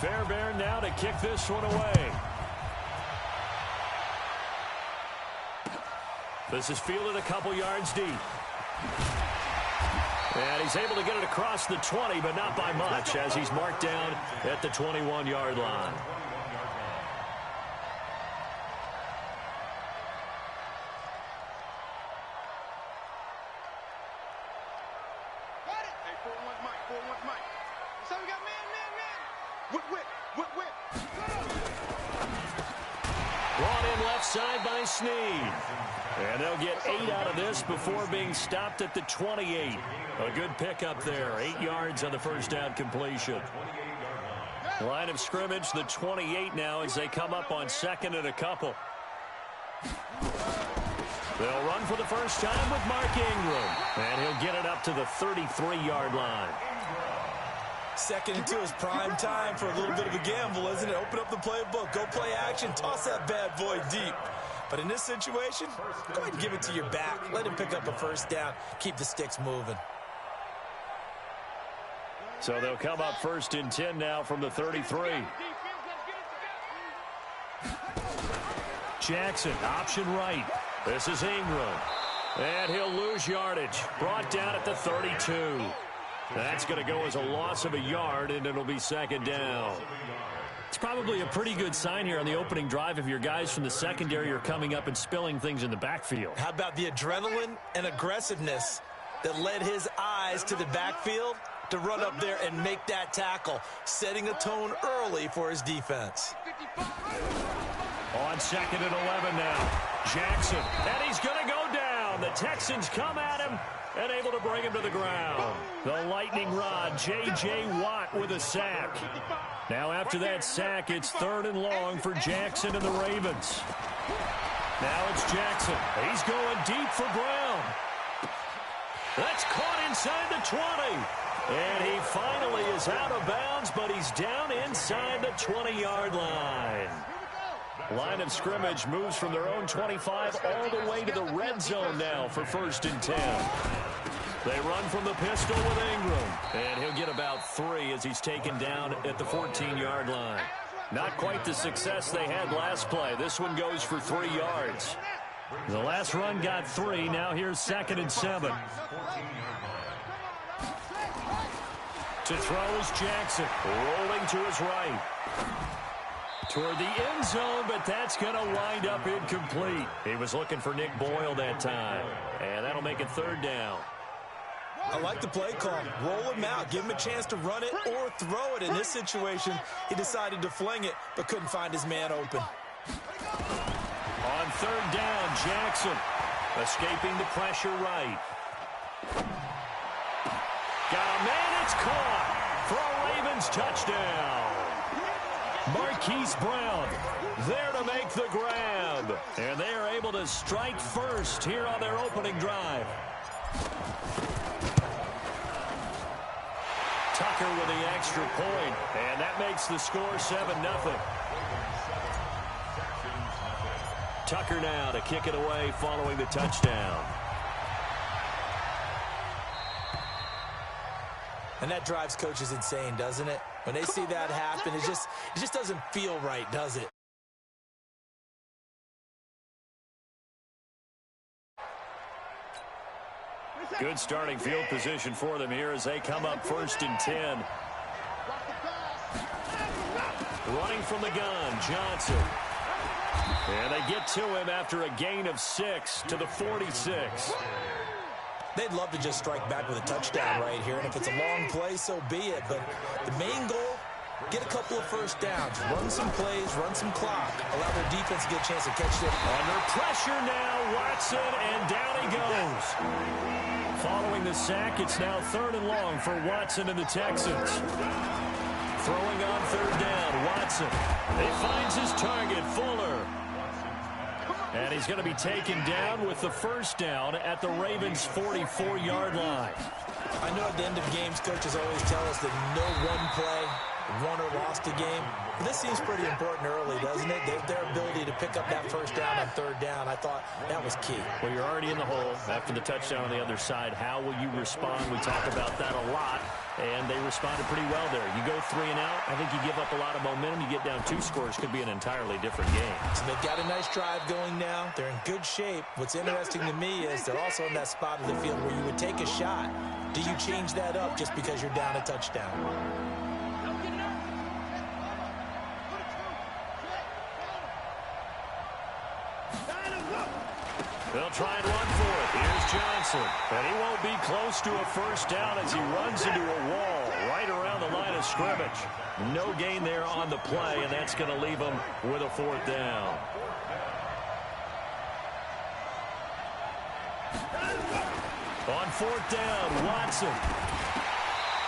Fairbairn now to kick this one away. This is fielded a couple yards deep. And he's able to get it across the 20, but not by much, as he's marked down at the 21-yard line. Brought in left side by Snead. And they'll get 8 out of this before being stopped at the 28. A good pickup there. 8 yards on the first down completion. Line of scrimmage, the 28 now as they come up on second and a couple. They'll run for the first time with Mark Ingram. And he'll get it up to the 33-yard line. Second and 2 is prime time for a little bit of a gamble, isn't it? Open up the playbook, go play action, toss that bad boy deep. But in this situation, go ahead and give it to your back. Let him pick up a first down. Keep the sticks moving. So they'll come up first and 10 now from the 33. Jackson, option right. This is Ingram. And he'll lose yardage. Brought down at the 32. That's going to go as a loss of a yard, and it'll be second down. It's probably a pretty good sign here on the opening drive if your guys from the secondary are coming up and spilling things in the backfield. How about the adrenaline and aggressiveness that led his eyes to the backfield to run up there and make that tackle, setting a tone early for his defense. On second and 11 now. Jackson, and he's going to go down. The Texans come at him and able to bring him to the ground. The lightning rod, J.J. Watt with a sack. Now after that sack, it's third and long for Jackson and the Ravens. Now it's Jackson. He's going deep for Brown. That's caught inside the 20. And he finally is out of bounds, but he's down inside the 20-yard line. Line of scrimmage moves from their own 25 all the way to the red zone now for first and 10. They run from the pistol with Ingram. And he'll get about 3 as he's taken down at the 14-yard line. Not quite the success they had last play. This one goes for 3 yards. The last run got 3. Now here's second and 7. To throw is Jackson. Rolling to his right. Toward the end zone, but that's going to wind up incomplete. He was looking for Nick Boyle that time. And that'll make it third down. I like the play call. Roll him out. Give him a chance to run it or throw it. In this situation, he decided to fling it, but couldn't find his man open. On third down, Jackson escaping the pressure right. Got a man, it's caught for a Ravens touchdown. Marquise Brown there to make the grab. And they are able to strike first here on their opening drive. Tucker with the extra point, and that makes the score 7-0. Tucker now to kick it away following the touchdown. And that drives coaches insane, doesn't it? When they see that happen, it just doesn't feel right, does it? Good starting field position for them here as they come up first and 10. Running from the gun, Johnson. And they get to him after a gain of 6 to the 46. They'd love to just strike back with a touchdown right here, and if it's a long play, so be it. But the main goal, get a couple of first downs, run some plays, run some clock, allow their defense to get a chance to catch it. Under pressure now, Watson, and down he goes. Following the sack, it's now third and long for Watson and the Texans. Throwing on third down, Watson. He finds his target, Fuller. And he's going to be taken down with the first down at the Ravens' 44-yard line. I know at the end of games, coaches always tell us that no one play, won or lost a game. But this seems pretty important early, doesn't it? Their ability to pick up that first down on third down, I thought that was key. Well, you're already in the hole after the touchdown on the other side. How will you respond? We talk about that a lot. and they responded pretty well there. You go 3 and out, I think you give up a lot of momentum. You get down 2 scores, could be an entirely different game. So they've got a nice drive going now. They're in good shape. What's interesting to me is they're also in that spot of the field where you would take a shot. Do you change that up just because you're down a touchdown? They'll try and run for it. Here's Johnson. And he won't be close to a first down as he runs into a wall right around the line of scrimmage. No gain there on the play, and that's going to leave him with a 4th down. On 4th down, Watson.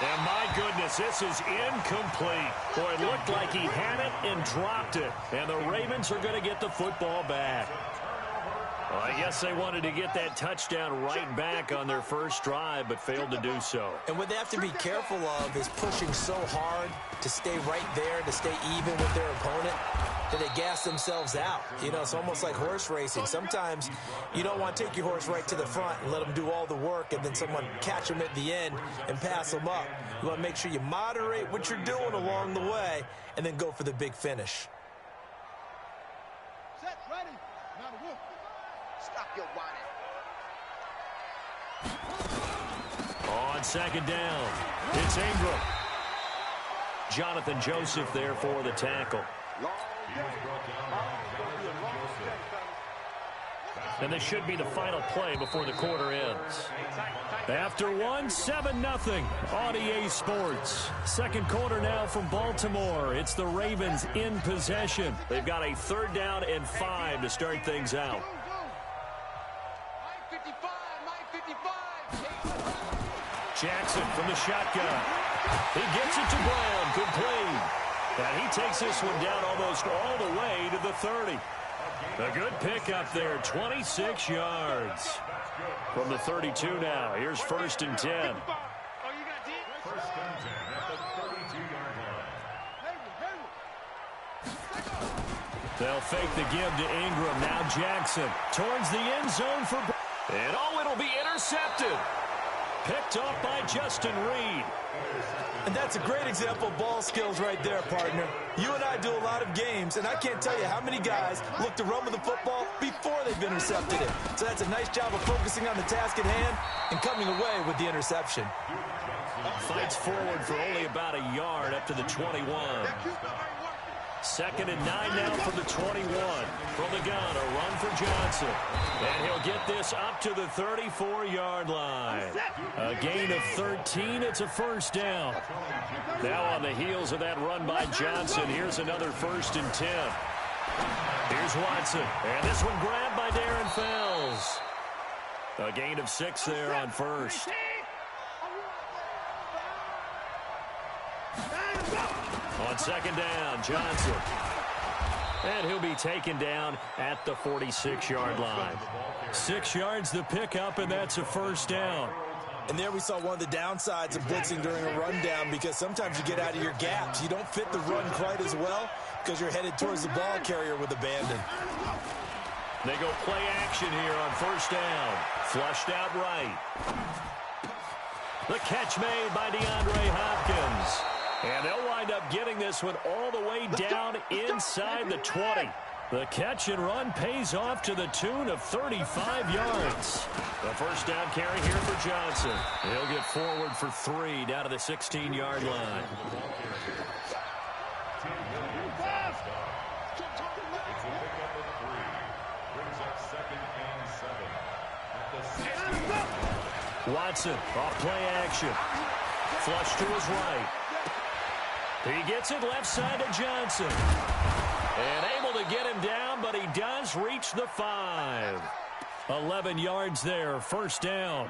And my goodness, this is incomplete. Boy, it looked like he had it and dropped it. And the Ravens are going to get the football back. Well, I guess they wanted to get that touchdown right back on their first drive, but failed to do so. And what they have to be careful of is pushing so hard to stay right there, to stay even with their opponent, that they gas themselves out. You know, it's almost like horse racing. Sometimes you don't want to take your horse right to the front and let them do all the work, and then someone catch them at the end and pass them up. You want to make sure you moderate what you're doing along the way and then go for the big finish. Set, ready. Now the wolf. Stop your whining. On 2nd down, it's Ingram. Jonathan Joseph there for the tackle. And this should be the final play before the quarter ends. After 1, 7-0 on EA Sports. Second quarter now from Baltimore. It's the Ravens in possession. They've got a 3rd down and 5 to start things out. Jackson from the shotgun. He gets it to Brown. Good play. And he takes this one down almost all the way to the 30. A good pickup there, 26 yards. From the 32 now, here's 1st and 10. They'll fake the give to Ingram. Now Jackson towards the end zone for... And it'll be intercepted. Picked off by Justin Reed. And that's a great example of ball skills right there, partner. You and I do a lot of games, and I can't tell you how many guys look to run with the football before they've intercepted it. So that's a nice job of focusing on the task at hand and coming away with the interception. Fights forward for only about a yard up to the 21. 2nd and 9 now from the 21. From the gun, a run for Johnson. And he'll get this up to the 34-yard line. A gain of 13. It's a 1st down. Now on the heels of that run by Johnson, here's another 1st and 10. Here's Watson. And this one grabbed by Darren Fells. A gain of 6 there on 1st. On 2nd down, Johnson. And he'll be taken down at the 46-yard line. 6 yards the pickup, and that's a 1st down. And there we saw one of the downsides of blitzing during a rundown, because sometimes you get out of your gaps. You don't fit the run quite as well because you're headed towards the ball carrier with abandon. They go play action here on 1st down. Flushed out right. The catch made by DeAndre Hopkins. And they'll wind up getting this one all the way down inside the 20. The catch and run pays off to the tune of 35 yards. The 1st down carry here for Johnson. He'll get forward for 3 down to the 16-yard line. Watson off play action. Flush to his right. He gets it left side to Johnson. And able to get him down, but he does reach the 5. 11 yards there, 1st down.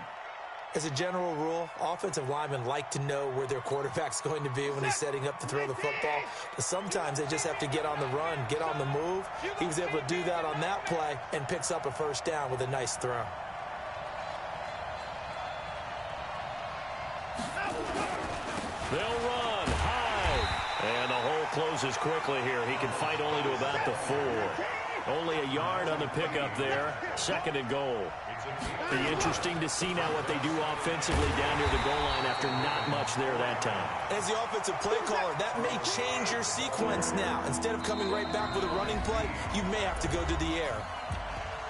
As a general rule, offensive linemen like to know where their quarterback's going to be when he's setting up to throw the football. But sometimes they just have to get on the run, get on the move. He was able to do that on that play and picks up a 1st down with a nice throw. They'll run high. And the hole closes quickly here. He can fight only to about the 4. Only a yard on the pickup there. 2nd and goal. Be interesting to see now what they do offensively down near the goal line after not much there that time. As the offensive play caller, that may change your sequence now. Instead of coming right back with a running play, you may have to go to the air.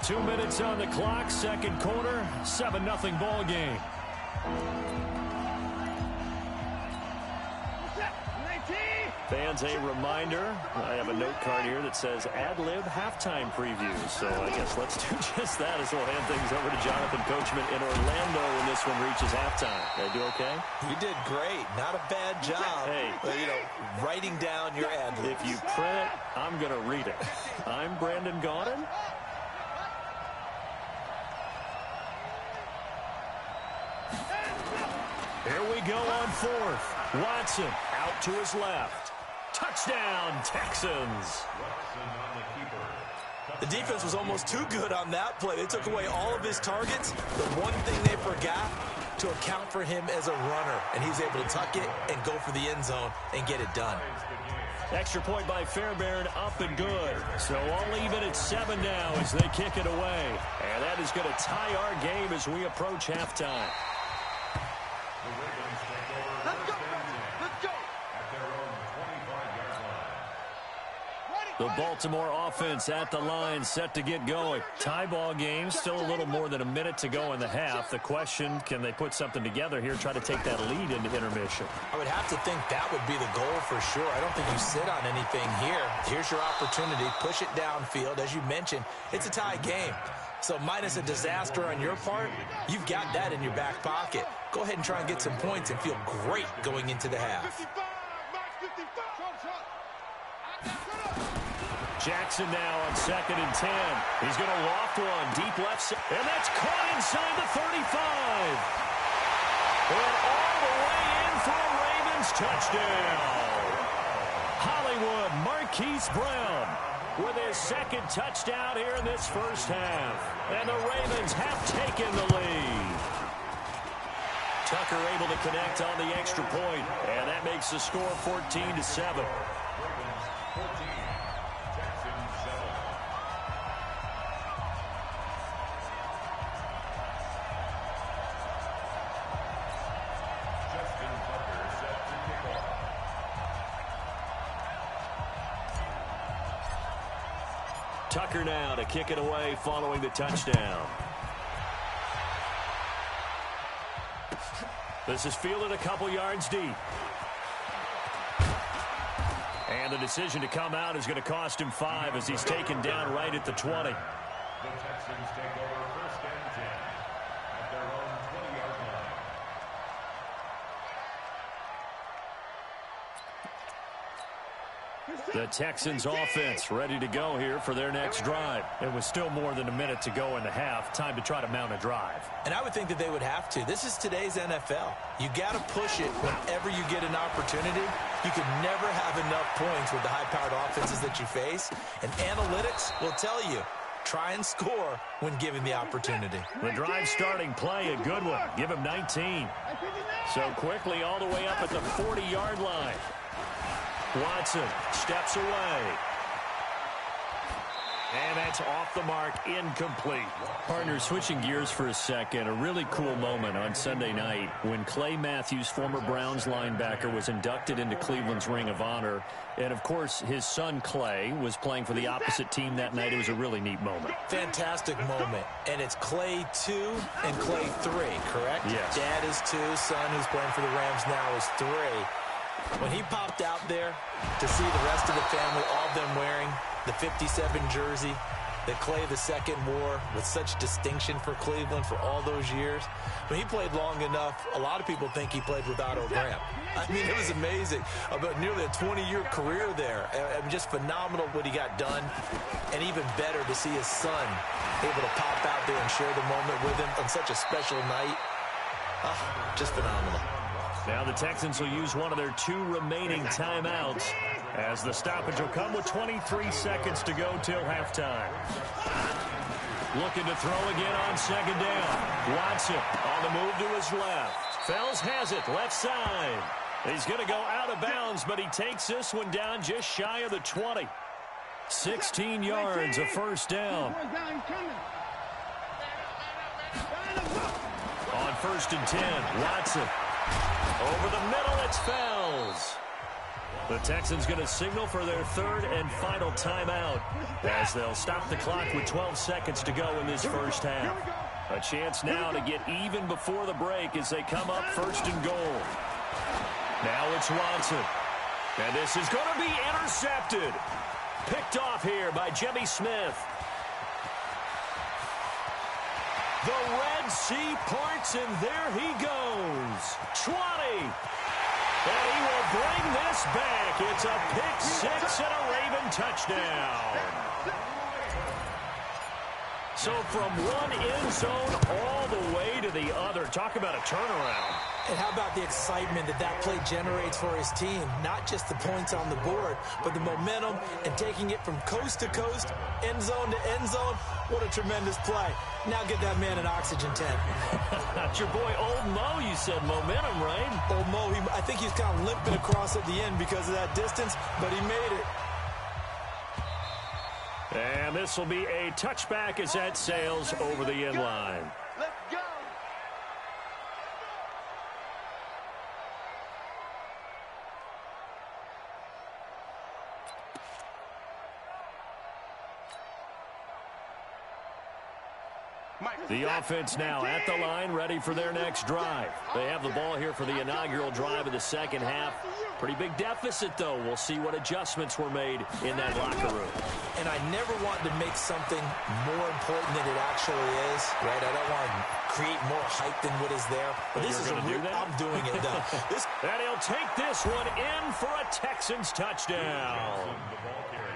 2 minutes on the clock, 2nd quarter, 7-0 ball game. Fans, a reminder, I have a note card here that says ad-lib halftime preview. So I guess let's do just that as we'll hand things over to Jonathan Coachman in Orlando when this one reaches halftime. Did I do okay? You did great. Not a bad job. Hey. Writing down your ad-libs. If you print it, I'm going to read it. I'm Brandon Gaudin. Here we go on 4th. Watson out to his left. Touchdown, Texans. The defense was almost too good on that play. They took away all of his targets. The one thing they forgot, to account for him as a runner. And he's able to tuck it and go for the end zone and get it done. Extra point by Fairbairn, up and good. So all even at 7 now as they kick it away. And that is going to tie our game as we approach halftime. The Baltimore offense at the line, set to get going. Tie ball game, still a little more than a minute to go in the half. The question, can they put something together here, try to take that lead into intermission? I would have to think that would be the goal for sure. I don't think you sit on anything here. Here's your opportunity. Push it downfield. As you mentioned, it's a tie game. So minus a disaster on your part, you've got that in your back pocket. Go ahead and try and get some points and feel great going into the half. Jackson now on 2nd and 10. He's going to loft one deep left side. And that's caught inside the 35. And all the way in for a Ravens touchdown. Hollywood Marquise Brown with his 2nd touchdown here in this first half. And the Ravens have taken the lead. Tucker able to connect on the extra point. And that makes the score 14-7. Tucker now to kick it away following the touchdown. This is fielded a couple yards deep. And the decision to come out is going to cost him 5 as he's taken down right at the 20. The Texans take over 1st and 10 at their own 20-yard line. The Texans offense ready to go here for their next drive. It was still more than a minute to go in the half. Time to try to mount a drive. And I would think that they would have to. This is today's NFL. You got to push it whenever you get an opportunity. You can never have enough points with the high-powered offenses that you face. And analytics will tell you, try and score when given the opportunity. The drive starting play, a good one. Give him 19. So quickly all the way up at the 40-yard line. Watson steps away. And that's off the mark, incomplete. Partner, switching gears for a second, a really cool moment on Sunday night when Clay Matthews, former Browns linebacker, was inducted into Cleveland's Ring of Honor. And, of course, his son Clay was playing for the opposite team that night. It was a really neat moment. Fantastic moment. And it's Clay 2 and Clay 3, correct? Yes. Dad is 2, son who's playing for the Rams now is 3. When he popped out there to see the rest of the family, all of them wearing the 57 jersey that Clay II wore with such distinction for Cleveland for all those years. When he played long enough, a lot of people think he played with Otto Graham. I mean, it was amazing. About nearly a 20-year career there. I mean, just phenomenal what he got done. And even better to see his son able to pop out there and share the moment with him on such a special night. Just phenomenal. Now the Texans will use one of their 2 remaining timeouts as the stoppage will come with 23 seconds to go till halftime. Looking to throw again on 2nd down. Watson on the move to his left. Fells has it, left side. He's going to go out of bounds, but he takes this one down just shy of the 20. 16 yards, a first down. On 1st and 10, Watson. Over the middle, it's Fells. The Texans going to signal for their 3rd and final timeout as they'll stop the clock with 12 seconds to go in this first half. A chance now to get even before the break as they come up 1st and goal. Now it's Watson. And this is going to be intercepted. Picked off here by Jimmy Smith. The Red Sea parts, and there he goes. 20. And he will bring this back. It's a pick 6 and a Raven touchdown. So from one end zone all the way to the other. Talk about a turnaround. And how about the excitement that play generates for his team? Not just the points on the board, but the momentum and taking it from coast to coast, end zone to end zone. What a tremendous play. Now get that man an oxygen tent. That's your boy Old Mo, you said. Momentum, right? Old Mo, I think he's kind of limping across at the end because of that distance, but he made it. And this will be a touchback as that sails over the end line. Let's go. The offense now at the line, ready for their next drive. They have the ball here for the inaugural drive of the second half. Pretty big deficit, though. We'll see what adjustments were made in that locker room. And I never want to make something more important than it actually is, right? I don't want to create more hype than what is there. But this is a real, I'm doing it, though. And he'll take this one in for a Texans touchdown.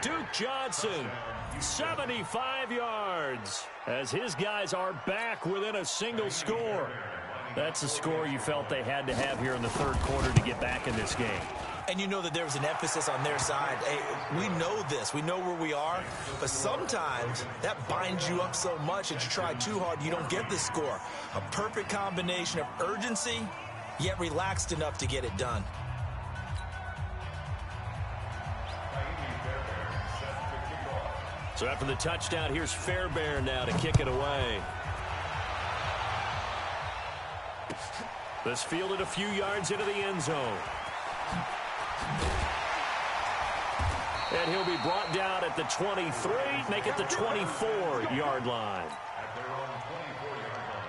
Duke Johnson, 75 yards, as his guys are back within a single score. That's a score you felt they had to have here in the 3rd quarter to get back in this game. And you know that there was an emphasis on their side. Hey, we know this. We know where we are. But sometimes that binds you up so much that you try too hard, you don't get the score. A perfect combination of urgency, yet relaxed enough to get it done. So after the touchdown, here's Fairbairn now to kick it away. This fielded a few yards into the end zone. And he'll be brought down at the 23, make it the 24-yard line. At their own 24-yard line.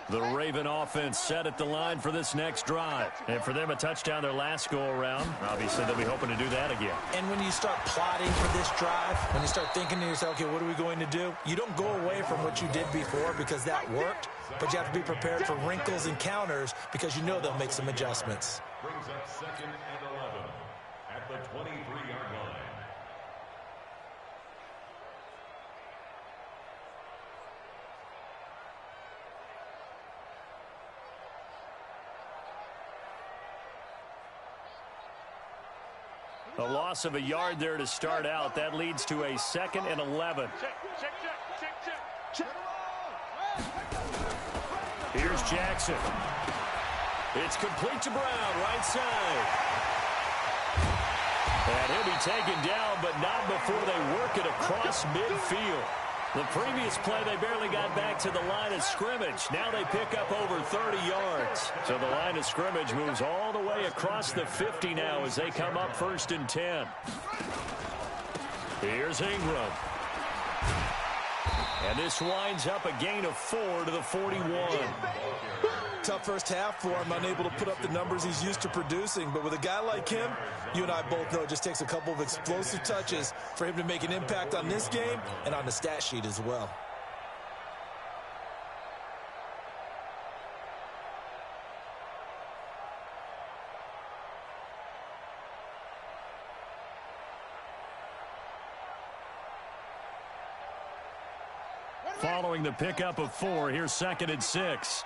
The Raven offense set at the line for this next drive. And for them, a touchdown their last go-around. Obviously, they'll be hoping to do that again. And when you start plotting for this drive, when you start thinking to yourself, okay, what are we going to do? You don't go away from what you did before because that worked, but you have to be prepared for wrinkles and counters because you know they'll make some adjustments. Brings up 2nd and 11 at the 23-yard line. A loss of a yard there to start out. That leads to a 2nd and 11. Here's Jackson. It's complete to Brown, right side. And he'll be taken down, but not before they work it across midfield. The previous play, they barely got back to the line of scrimmage. Now they pick up over 30 yards. So the line of scrimmage moves all the way across the 50 now as they come up 1st and 10. Here's Ingram. And this winds up a gain of 4 to the 41. Tough first half for him, unable to put up the numbers he's used to producing. But with a guy like him, you and I both know it just takes a couple of explosive touches for him to make an impact on this game and on the stat sheet as well. Following the pickup of 4, here's 2nd and 6.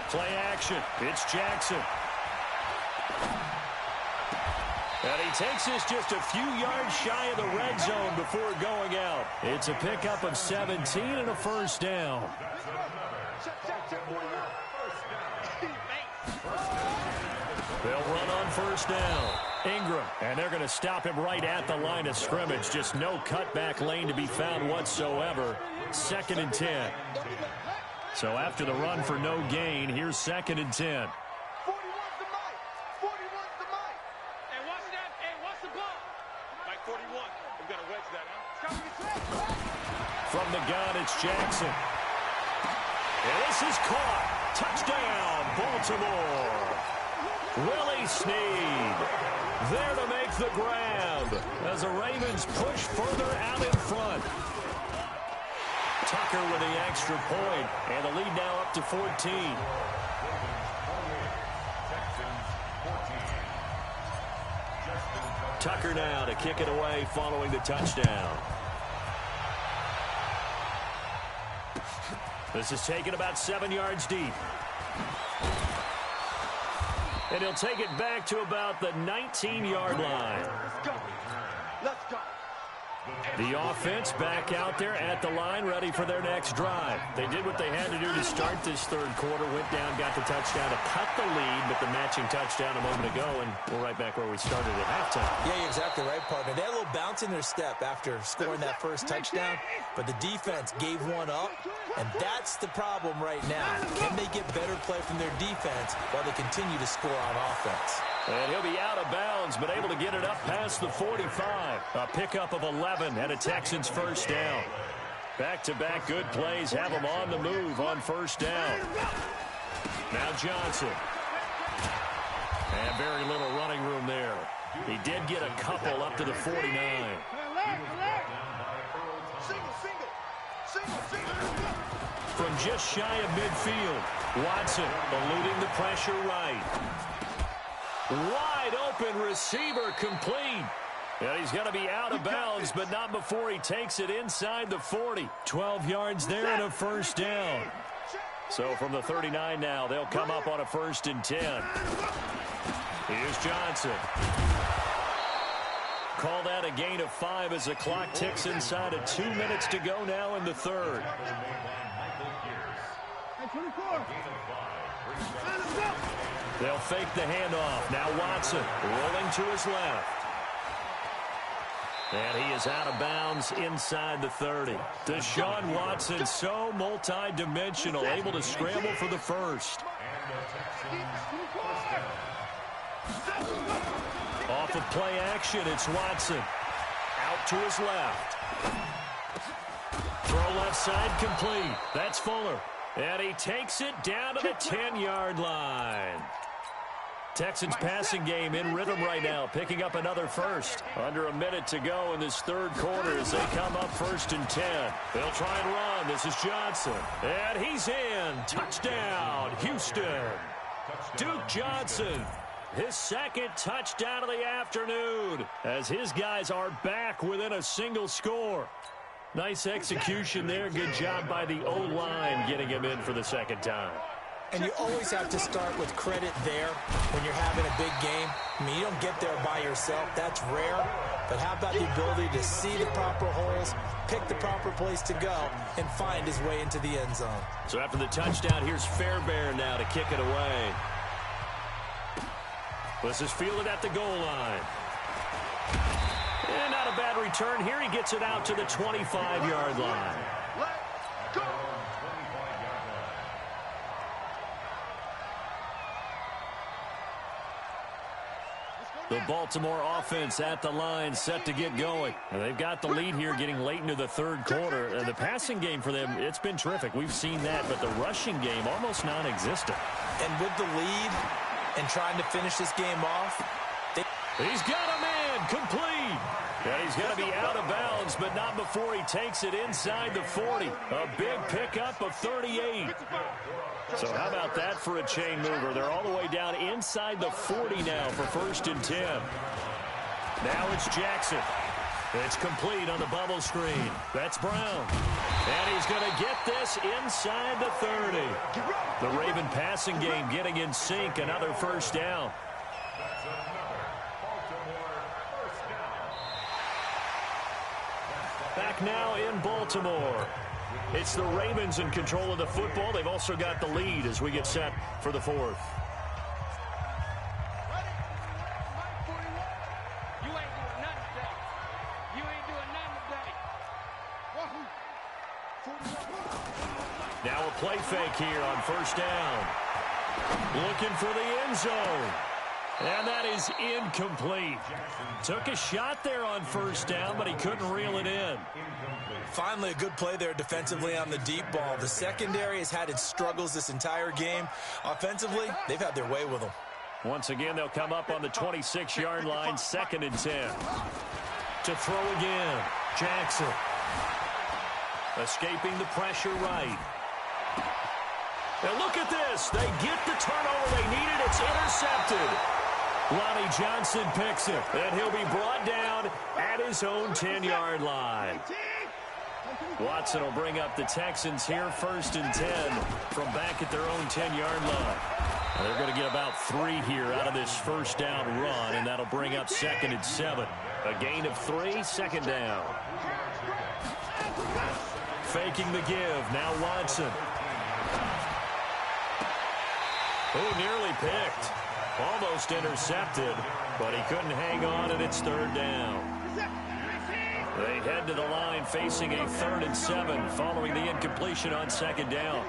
Play action. It's Jackson. And he takes this just a few yards shy of the red zone before going out. It's a pickup of 17 and a first down. They'll run on first down. Ingram, and they're going to stop him right at the line of scrimmage. Just no cutback lane to be found whatsoever. 2nd and 10. So after the run for no gain, here's 2nd and 10. From the gun, it's Jackson. And this is caught. Touchdown, Baltimore. Willie Snead there to make the grab as the Ravens push further out in front. Tucker with the extra point, and the lead now up to 14. Tucker now to kick it away following the touchdown. This is taken about 7 yards deep. And he'll take it back to about the 19-yard line. Let's go. Let's go. The offense back out there at the line, ready for their next drive. They did what they had to do to start this third quarter, went down, got the touchdown to cut the lead, but the matching touchdown a moment ago, and we're right back where we started at halftime. Yeah, you're exactly right, partner. They had a little bounce in their step after scoring that first touchdown, but the defense gave one up, and that's the problem right now. Can they get better play from their defense while they continue to score on offense? And he'll be out of bounds, but able to get it up past the 45. A pickup of 11 and a Texans first down. Back-to-back good plays have them on the move on first down. Now Johnson. And very little running room there. He did get a couple up to the 49. From just shy of midfield, Watson eluding the pressure right. Wide open receiver complete. And he's going to be out of bounds, but not before he takes it inside the 40. 12 yards there and a first down. So from the 39 now, they'll come up on a 1st and 10. Here's Johnson. Call that a gain of 5 as the clock ticks inside of 2 minutes to go now in the third. They'll fake the handoff. Now Watson rolling to his left. And he is out of bounds inside the 30. Deshaun Watson, so multi-dimensional, able to scramble for the first. Off of play action, it's Watson. Out to his left. Throw left side complete. That's Fuller. And he takes it down to the 10-yard line. Texans passing game in rhythm right now, picking up another first. Under a minute to go in this third quarter as they come up 1st and 10. They'll try and run. This is Johnson. And he's in. Touchdown, Houston. Duke Johnson, his second touchdown of the afternoon, as his guys are back within a single score. Nice execution there. Good job by the O-line getting him in for the second time. And you always have to start with credit there when you're having a big game. I mean, you don't get there by yourself. That's rare. But how about the ability to see the proper holes, pick the proper place to go, and find his way into the end zone? So after the touchdown, here's Fairbairn now to kick it away. This is fielded at the goal line. And not a bad return here. He gets it out to the 25-yard line. Let's go. The Baltimore offense at the line, set to get going. And they've got the lead here getting late into the third quarter. And the passing game for them, it's been terrific. We've seen that, but the rushing game almost non-existent. And with the lead and trying to finish this game off, he's got a man complete. And he's going to be out of bounds, but not before he takes it inside the 40. A big pickup of 38. So how about that for a chain mover? They're all the way down inside the 40 now for 1st and 10. Now it's Jackson. It's complete on the bubble screen. That's Brown. And he's going to get this inside the 30. The Raven passing game getting in sync. Another first down. Back now in Baltimore. It's the Ravens in control of the football. They've also got the lead as we get set for the fourth. Now a play fake here on first down. Looking for the end zone. And that is incomplete. Took a shot there on first down, but he couldn't reel it in. Finally, a good play there defensively on the deep ball. The secondary has had its struggles this entire game. Offensively, they've had their way with them. Once again, they'll come up on the 26-yard line, 2nd and 10. To throw again, Jackson. Escaping the pressure right. And look at this. They get the turnover they needed. It's intercepted. Lonnie Johnson picks it, and he'll be brought down at his own 10-yard line. Watson will bring up the Texans here, 1st and 10 from back at their own 10-yard line. They're going to get about 3 here out of this first down run, and that'll bring up 2nd and 7. A gain of 3, 2nd down. Faking the give, now Watson. Oh, nearly picked. Almost intercepted, but he couldn't hang on, and it's 3rd down. They head to the line facing a 3rd and 7 following the incompletion on 2nd down.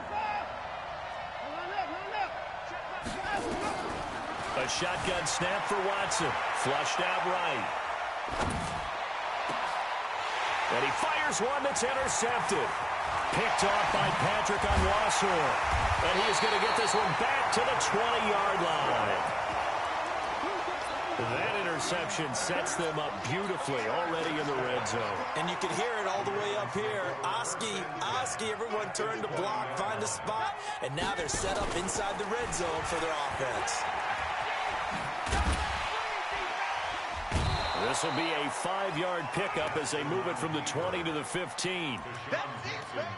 A shotgun snap for Watson. Flushed out right. And he fires one that's intercepted. Picked off by Patrick Onwuasor. And he is going to get this one back to the 20-yard line. That interception sets them up beautifully already in the red zone. And you can hear it all the way up here. Oski, everyone turned to block, find a spot, and now they're set up inside the red zone for their offense. This will be a 5-yard pickup as they move it from the 20 to the 15.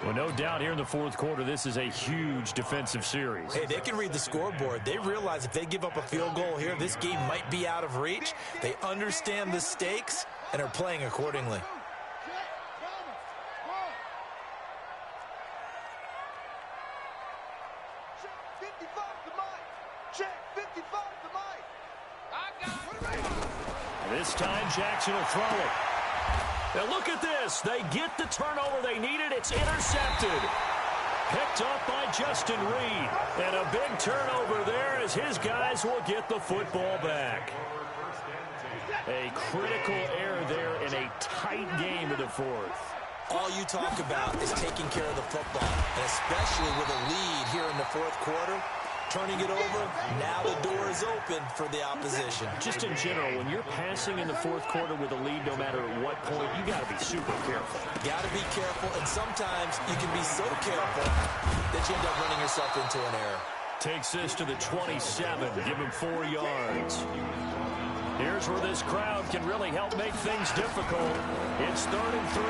Well, no doubt here in the fourth quarter, this is a huge defensive series. Hey, they can read the scoreboard. They realize if they give up a field goal here, this game might be out of reach. They understand the stakes and are playing accordingly. This time, Jackson will throw it. Now look at this. They get the turnover they needed. It's intercepted. Picked up by Justin Reed. And a big turnover there as his guys will get the football back. A critical error there in a tight game of the fourth. All you talk about is taking care of the football, and especially with a lead here in the fourth quarter. Turning it over, now the door is open for the opposition. Just in general, when you're passing in the fourth quarter with a lead, no matter at what point, you got to be super careful. Got to be careful, and sometimes you can be so careful that you end up running yourself into an error. Takes this to the 27, give him 4 yards. Here's where this crowd can really help make things difficult. It's 3rd and 3.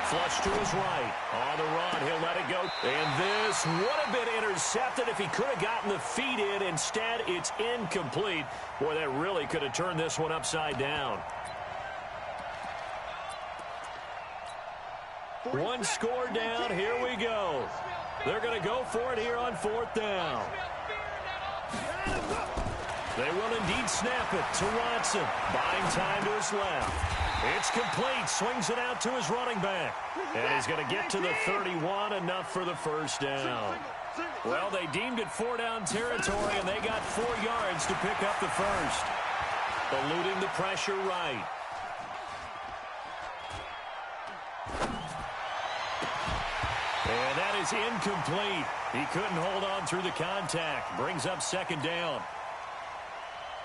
Flush to his right. On the run, he'll let it go. And this would have been intercepted if he could have gotten the feet in. Instead, it's incomplete. Boy, that really could have turned this one upside down. One score down. Here we go. They're going to go for it here on 4th down. They will indeed snap it to Watson. Buying time to his left. It's complete. Swings it out to his running back. And he's going to get to the 31. Enough for the first down. Well, they deemed it 4-down territory, and they got 4 yards to pick up the first. Eluding the pressure right. And that is incomplete. He couldn't hold on through the contact. Brings up 2nd down.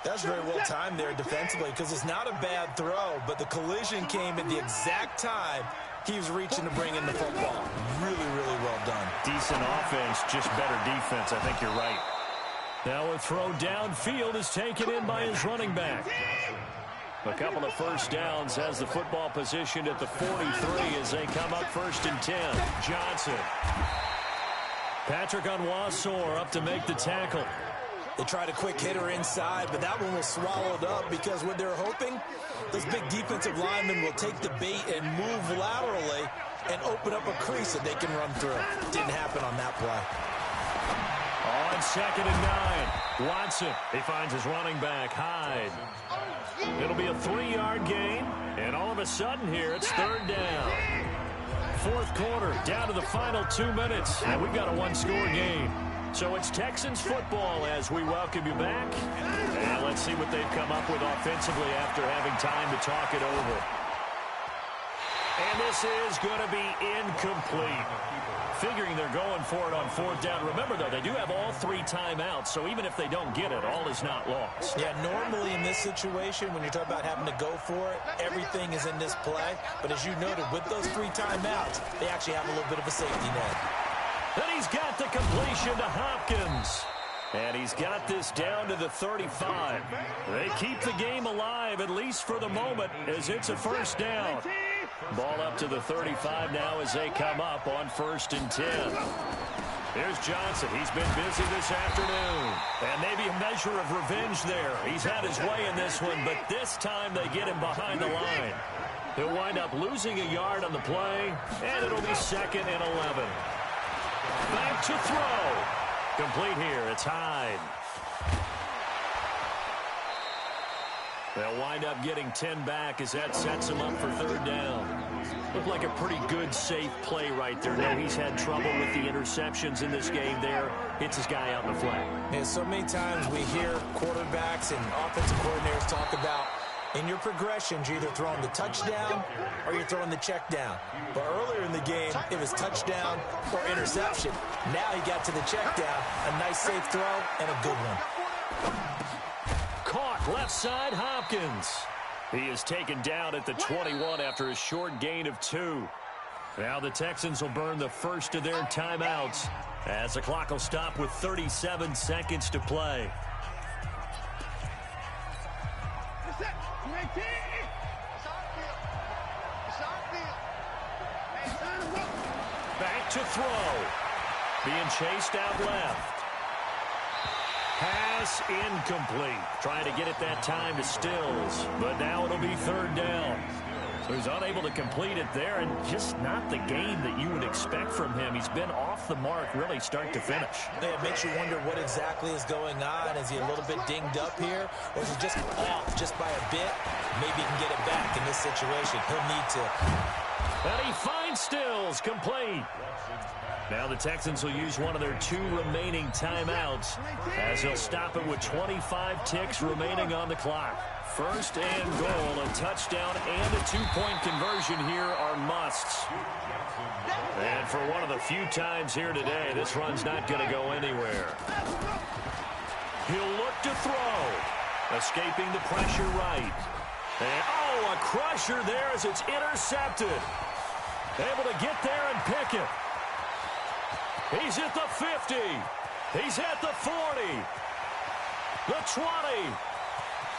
That's very well timed there defensively because it's not a bad throw, but the collision came at the exact time he was reaching to bring in the football. Really, really well done. Decent offense, just better defense. I think you're right. Now a throw downfield is taken in by his running back. A couple of first downs has the football positioned at the 43 as they come up 1st and 10. Johnson. Patrick Onwuasor up to make the tackle. They tried a quick hitter inside, but that one was swallowed up because what they're hoping, those big defensive linemen will take the bait and move laterally and open up a crease that they can run through. Didn't happen on that play. On 2nd and 9, Watson. He finds his running back, Hyde. It'll be a 3-yard gain, and all of a sudden here, it's 3rd down. 4th quarter, down to the final 2 minutes, and we've got a 1-score game. So it's Texans football as we welcome you back. And let's see what they've come up with offensively after having time to talk it over. And this is going to be incomplete. Figuring they're going for it on 4th down. Remember, though, they do have all 3 timeouts, so even if they don't get it, all is not lost. Yeah, normally in this situation, when you're talking about having to go for it, everything is in this play. But as you noted, with those 3 timeouts, they actually have a little bit of a safety net. And he's got the completion to Hopkins. And he's got this down to the 35. They keep the game alive, at least for the moment, as it's a 1st down. Ball up to the 35 now as they come up on 1st and 10. Here's Johnson. He's been busy this afternoon. And maybe a measure of revenge there. He's had his way in this one, but this time they get him behind the line. He'll wind up losing a yard on the play, and it'll be 2nd and 11. Back to throw. Complete here. It's Hyde. They'll wind up getting 10 back as that sets him up for 3rd down. Looked like a pretty good, safe play right there. Now he's had trouble with the interceptions in this game there. Hits his guy out in the flat. And so many times we hear quarterbacks and offensive coordinators talk about in your progressions, you're either throwing the touchdown or you're throwing the check down. But earlier in the game, it was touchdown or interception. Now he got to the check down, a nice safe throw, and a good one. Caught left side, Hopkins. He is taken down at the 21 after a short gain of 2. Now the Texans will burn the first of their timeouts as the clock will stop with 37 seconds to play. Back to throw. Being chased out left. Pass incomplete. Trying to get it that time to Stills, but now it'll be 3rd down. So he's unable to complete it there, and just not the game that you would expect from him. He's been off the mark really start to finish. Yeah, it makes you wonder what exactly is going on. Is he a little bit dinged up here, or is he just off just by a bit? Maybe he can get it back in this situation. He'll need to. And he finds Stills, complete. Now the Texans will use one of their 2 remaining timeouts as they'll stop it with 25 ticks remaining on the clock. 1st and goal, a touchdown and a 2-point conversion here are musts. And for one of the few times here today, this run's not going to go anywhere. He'll look to throw. Escaping the pressure right. And, oh, a crusher there as it's intercepted. Able to get there and pick it. He's at the 50. He's at the 40. The 20.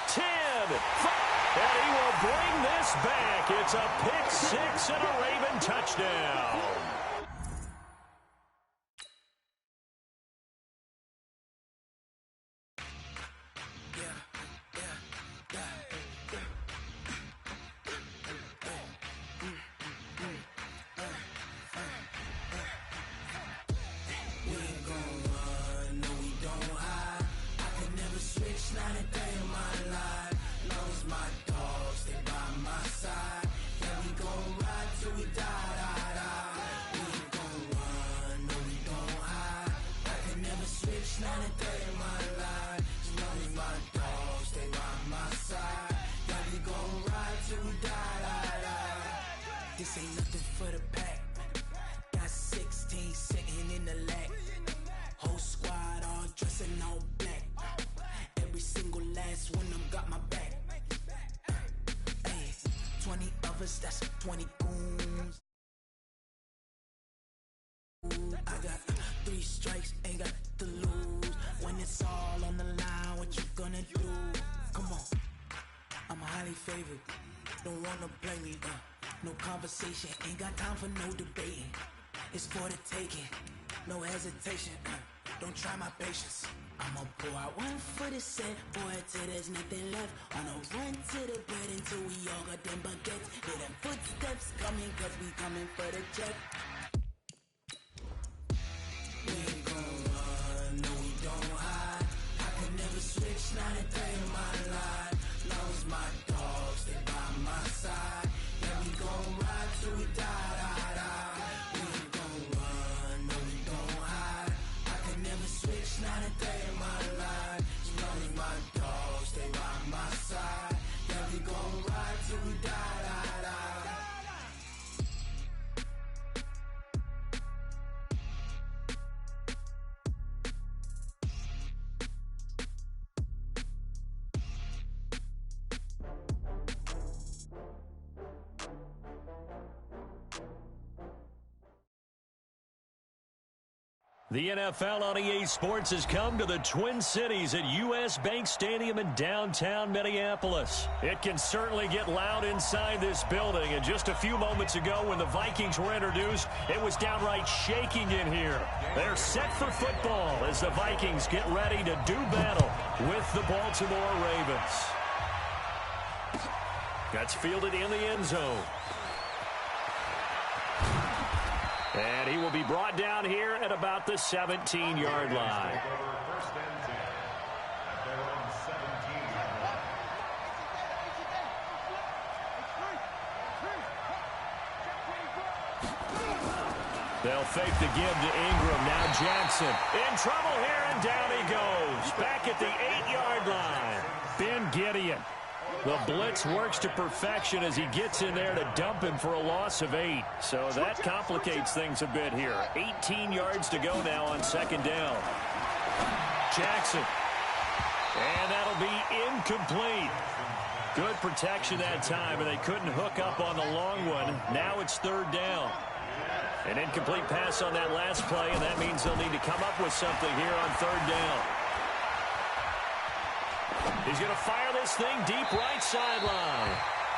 10. 5. And he will bring this back. It's a pick 6 and a Raven touchdown. This ain't nothing for the pack. Got 16 sitting in the lag. Whole squad all dressing all black. Every single last one of them got my back. Hey, 20 of us, that's 20 goons. I got 3 strikes, ain't got to lose. When it's all on the line, what you gonna do? Come on, I'm highly favored. Don't wanna play me, no conversation, ain't got time for no debating. It's for the taking, no hesitation. Don't try my patience. I'ma pour I went for the set, boy, till there's nothing left. On a run to the bed until we all got them baguettes. Hear them footsteps coming, cause we coming for the check. We ain't gon' run, no we don't hide. I can never switch, not a day in my life. Long as my dogs stay by my side. Yeah, we gon' ride till we die, die, die. We ain't gon' run, no we don't hide. I can never switch, not a day in my life. As long as my dogs stay by my side. Yeah, we gon' ride till we die, die, die. The NFL on EA Sports has come to the Twin Cities at U.S. Bank Stadium in downtown Minneapolis. It can certainly get loud inside this building, and just a few moments ago when the Vikings were introduced, it was downright shaking in here. They're set for football as the Vikings get ready to do battle with the Baltimore Ravens. That's fielded in the end zone. And he will be brought down here at about the 17-yard line. First and 10 at their own 17-yard line. They'll fake the give to Ingram. Now Jackson in trouble here, and down he goes. Back at the 8-yard line. Ben Gideon. The blitz works to perfection as he gets in there to dump him for a loss of 8. So that complicates things a bit here. 18 yards to go now on second down. Jackson. And that'll be incomplete. Good protection that time, and they couldn't hook up on the long one. Now it's third down. An incomplete pass on that last play, and that means they'll need to come up with something here on third down. He's going to fire this thing deep right sideline.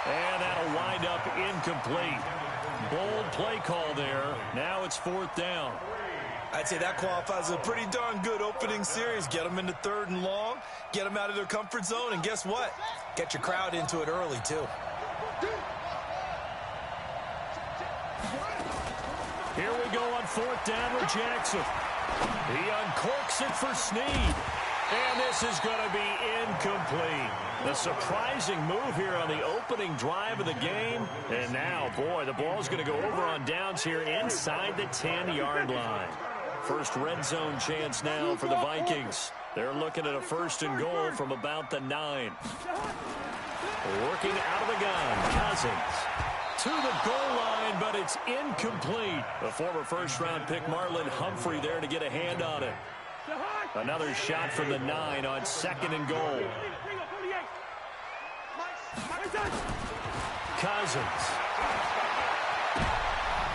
And that'll wind up incomplete. Bold play call there. Now it's fourth down. I'd say that qualifies as a pretty darn good opening series. Get them into third and long, get them out of their comfort zone, and guess what? Get your crowd into it early, too. Here we go on fourth down with Jackson. He uncorks it for Snead. And this is going to be incomplete. The surprising move here on the opening drive of the game. And now, boy, the ball's going to go over on downs here inside the 10-yard line. First red zone chance now for the Vikings. They're looking at a first and goal from about the 9. Working out of the gun, Cousins. To the goal line, but it's incomplete. The former first-round pick Marlon Humphrey there to get a hand on it. Another shot from the 9 on second and goal. Cousins.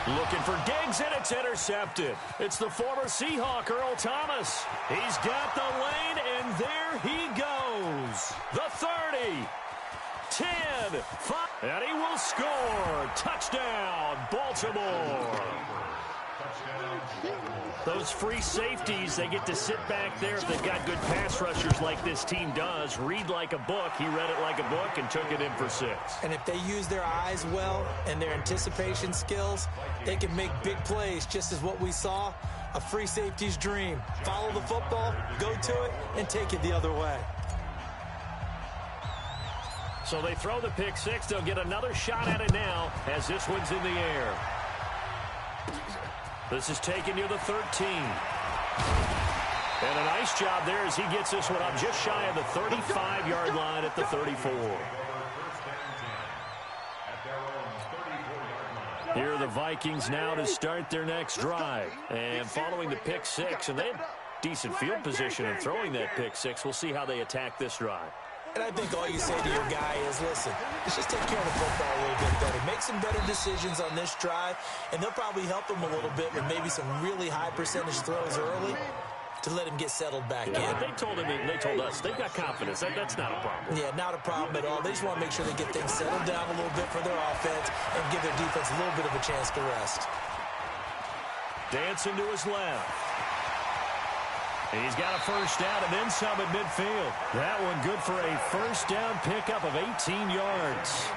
Looking for Diggs, and it's intercepted. It's the former Seahawk, Earl Thomas. He's got the lane, and there he goes. The 30. 10, 5, and he will score. Touchdown, Baltimore. Those free safeties, they get to sit back there if they've got good pass rushers like this team does. Read like a book. He read it like a book and took it in for 6. And if they use their eyes well and their anticipation skills, they can make big plays, just as what we saw, a free safety's dream. Follow the football, go to it, and take it the other way. So they throw the pick 6. They'll get another shot at it now as this one's in the air. This is taken near the 13. And a nice job there as he gets this one up just shy of the 35-yard line at the 34. Here are the Vikings now to start their next drive. And following the pick 6, and they had decent field position in throwing that pick 6. We'll see how they attack this drive. And I think all you say to your guy is, listen, let's just take care of the football a little bit better. Make some better decisions on this drive, and they'll probably help him a little bit with maybe some really high percentage throws early to let him get settled back in. They told us they've got confidence. That's not a problem. Yeah, not a problem at all. They just want to make sure they get things settled down a little bit for their offense and give their defense a little bit of a chance to rest. Dancing to his left. He's got a first down and then some at midfield. That one good for a first down pickup of 18 yards.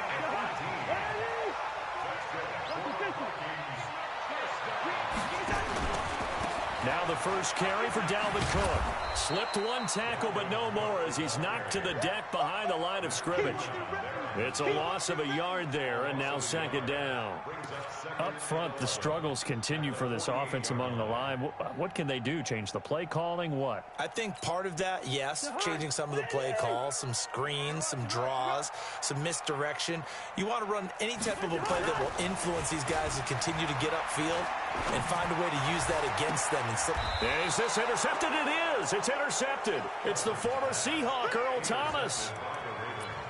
Now the first carry for Dalvin Cook. Slipped one tackle, but no more as he's knocked to the deck behind the line of scrimmage. It's a loss of a yard there, and now second down. Up front, the struggles continue for this offense among the line. What can they do? Change the play calling? What? I think part of that, yes, changing some of the play calls, some screens, some draws, some misdirection. You want to run any type of a play that will influence these guys to continue to get upfield and find a way to use that against them. Is this intercepted? It is. It's intercepted. It's the former Seahawk, Earl Thomas.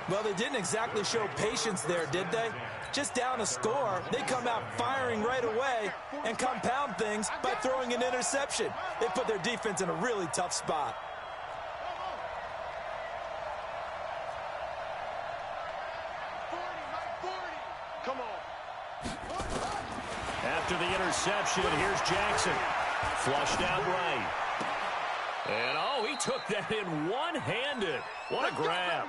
Well, they didn't exactly show patience there, did they? Just down a score, they come out firing right away and compound things by throwing an interception. They put their defense in a really tough spot. Come on. After the interception, here's Jackson. Flushed out right. And, oh, he took that in one-handed. What a grab.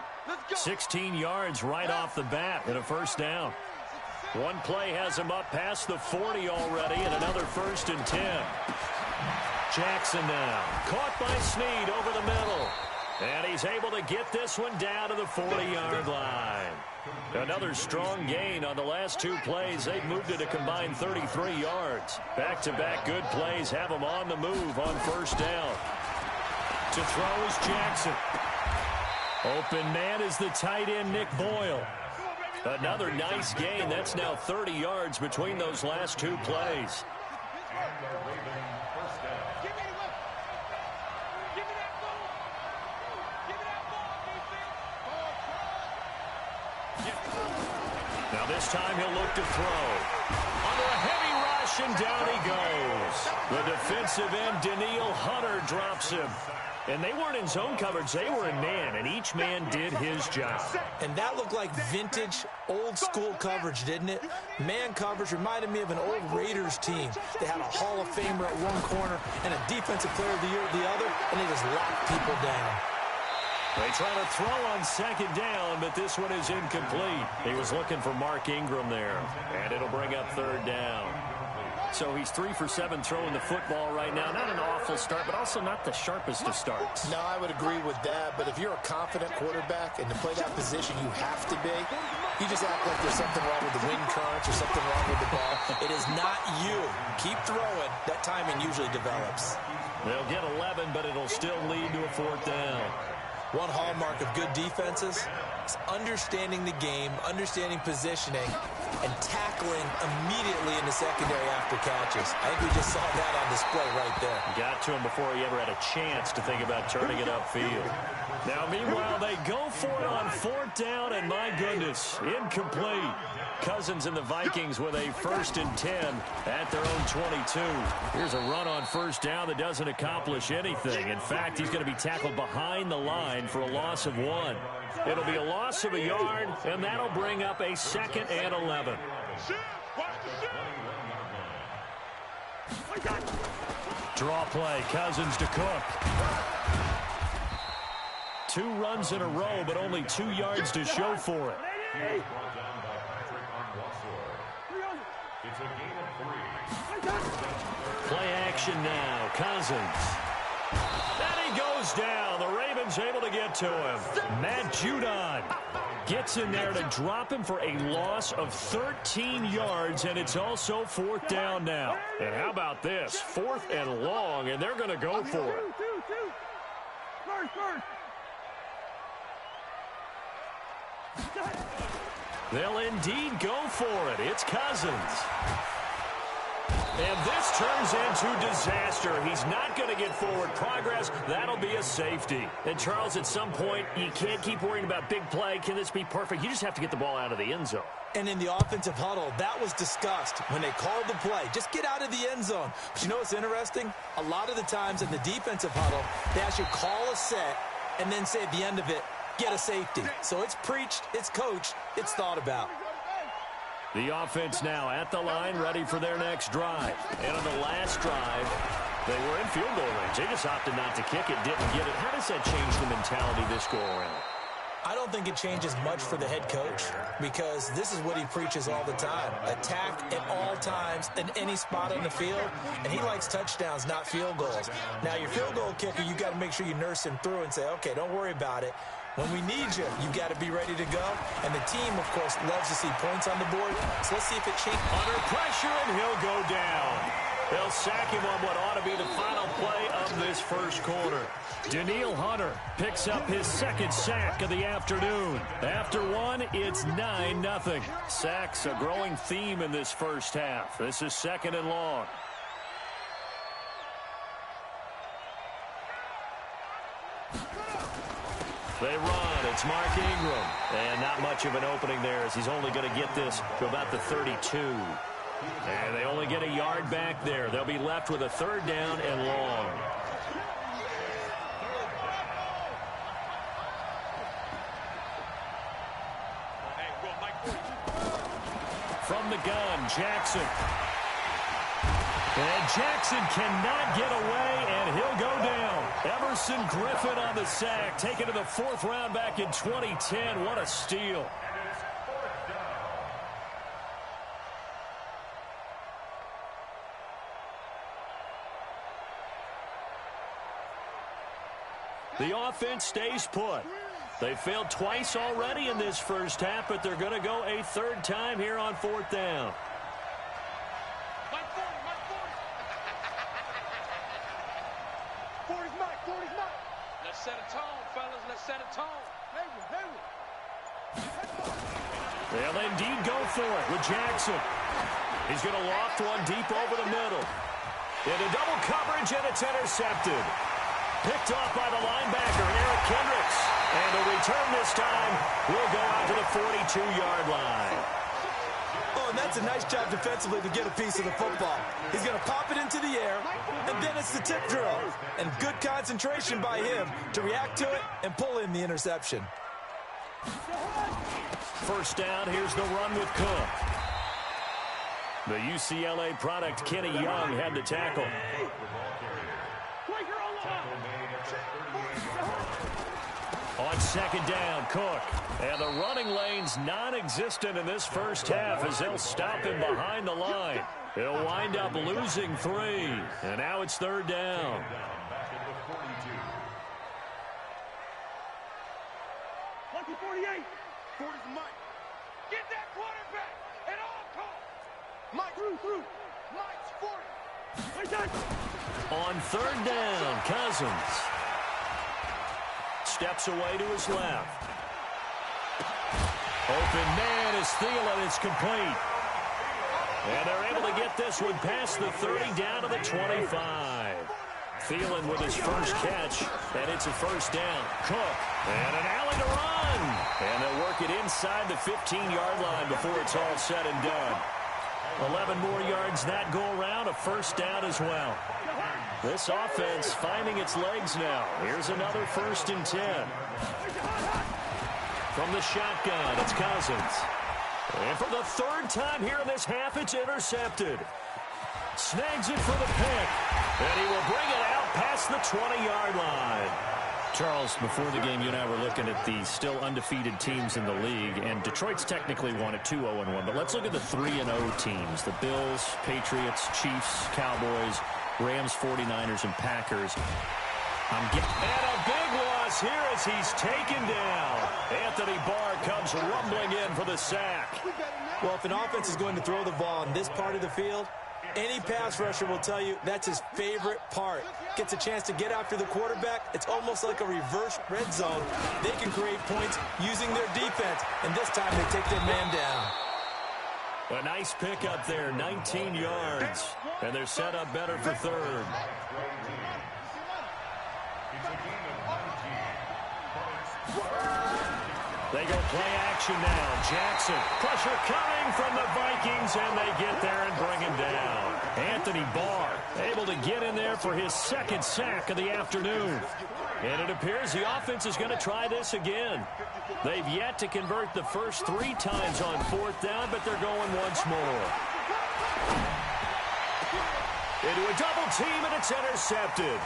16 yards right off the bat and a first down. One play has him up past the 40 already and another 1st and 10. Jackson now. Caught by Snead over the middle. And he's able to get this one down to the 40-yard line. Another strong gain on the last two plays. They've moved it a combined 33 yards. Back-to-back good plays have them on the move on first down. To throw is Jackson. Open man is the tight end, Nick Boyle. Another nice gain. That's now 30 yards between those last two plays. Now this time he'll look to throw. Under a heavy rush, and down he goes. The defensive end, Daniil Hunter, drops him. And they weren't in zone coverage. They were in man, and each man did his job. And that looked like vintage, old-school coverage, didn't it? Man coverage reminded me of an old Raiders team. They had a Hall of Famer at one corner and a Defensive Player of the Year at the other, and they just locked people down. They try to throw on second down, but this one is incomplete. He was looking for Mark Ingram there, and it'll bring up third down. So he's 3 for 7 throwing the football right now. Not an awful start, but also not the sharpest of starts. No, I would agree with that. But if you're a confident quarterback and to play that position you have to be, you just act like there's something wrong with the wind currents or something wrong with the ball. It is not you. Keep throwing. That timing usually develops. They'll get 11, but it'll still lead to a fourth down. One hallmark of good defenses is understanding the game, understanding positioning, and tackling immediately in the secondary after catches. I think we just saw that on display right there. Got to him before he ever had a chance to think about turning it upfield. Now, meanwhile, they go for it on fourth down, and my goodness, incomplete. Cousins and the Vikings with a 1st and 10 at their own 22. Here's a run on first down that doesn't accomplish anything. In fact, he's going to be tackled behind the line for a loss of 1. It'll be a loss of a yard, and that'll bring up a 2nd and 11. Draw play, Cousins to Cook. 2 runs in a row, but only 2 yards to show for it. Play action now, Cousins. And he goes down. The Ravens able to get to him. Matt Judon gets in there to drop him for a loss of 13 yards, and it's also fourth down now. And how about this? 4th and long, and they're going to go for it. They'll indeed go for it. It's Cousins. And this turns into disaster. He's not going to get forward progress. That'll be a safety. And, Charles, at some point, you can't keep worrying about big play. Can this be perfect? You just have to get the ball out of the end zone. And in the offensive huddle, that was discussed when they called the play. Just get out of the end zone. But you know what's interesting? A lot of the times in the defensive huddle, they actually call a set and then say at the end of it, get a safety. So it's preached, it's coached, it's thought about. The offense now at the line, ready for their next drive. And on the last drive, They were in field goal range. They just opted not to kick it, didn't get it. How does that change the mentality this go-around? I don't think it changes much for the head coach because this is what he preaches all the time. Attack at all times in any spot on the field, and he likes touchdowns, not field goals. Now, your field goal kicker, you got to make sure you nurse him through and say, okay, don't worry about it. When we need you, you've got to be ready to go. And the team, of course, loves to see points on the board. So let's see if it changes. Under pressure, and he'll go down. They'll sack him on what ought to be the final play of this first quarter. Daniil Hunter picks up his second sack of the afternoon. After one, it's 9-0. Sacks a growing theme in this first half. This is 2nd and long. They run. It's Mark Ingram. And not much of an opening there as he's only going to get this to about the 32. And they only get a yard back there. They'll be left with a 3rd down and long. From the gun, Jackson. And Jackson cannot get away, and he'll go down. Emerson Griffin on the sack, taken to the 4th round back in 2010. What a steal. The offense stays put. They failed twice already in this first half, but they're going to go a 3rd time here on 4th down. Let's set a tone, fellas. Let's set a tone. They'll indeed go for it with Jackson. He's going to loft one deep over the middle. Into double coverage, and it's intercepted. Picked off by the linebacker, Eric Kendricks. And the return this time will go out to the 42-yard line. Oh, and that's a nice job defensively to get a piece of the football. He's going to pop it into the air, and then it's the tip drill. And good concentration by him to react to it and pull in the interception. First down, here's the run with Cook. The UCLA product, Kenny Young, had the tackle. On 2nd down, Cook. And the running lane's non-existent in this first half as they'll stop him behind the line. He'll wind up losing 3. And now it's 3rd down. Lucky 48. 40's Mike. Get that quarterback at all costs. Mike through. Mike's 40. On 3rd down, Cousins steps away to his left. Open man is Thielen. It's complete. And they're able to get this one past the 30 down to the 25. Thielen with his first catch, and it's a 1st down. Cook, and an alley to run. And they'll work it inside the 15-yard line before it's all said and done. 11 more yards that go around, a 1st down as well. This offense finding its legs now. Here's another 1st and 10. From the shotgun, it's Cousins. And for the 3rd time here in this half, it's intercepted. Snags it for the pick. And he will bring it out past the 20-yard line. Charles, before the game, you and I were looking at the still undefeated teams in the league, and Detroit's technically won at 2-0-1, but let's look at the 3-0 teams. The Bills, Patriots, Chiefs, Cowboys, Rams, 49ers, and Packers. And a big loss here as he's taken down. Anthony Barr comes rumbling in for the sack. Well, if an offense is going to throw the ball in this part of the field, any pass rusher will tell you that's his favorite part. Gets a chance to get after the quarterback. It's almost like a reverse red zone. They can create points using their defense, and this time they take their man down. A nice pickup there, 19 yards. And they're set up better for 3rd. They go play action now. Jackson, pressure coming from the Vikings, and they get there and bring him down. Anthony Barr able to get in there for his 2nd sack of the afternoon. And it appears the offense is going to try this again. They've yet to convert the first 3 times on 4th down, but they're going once more. Into a double team, and it's intercepted.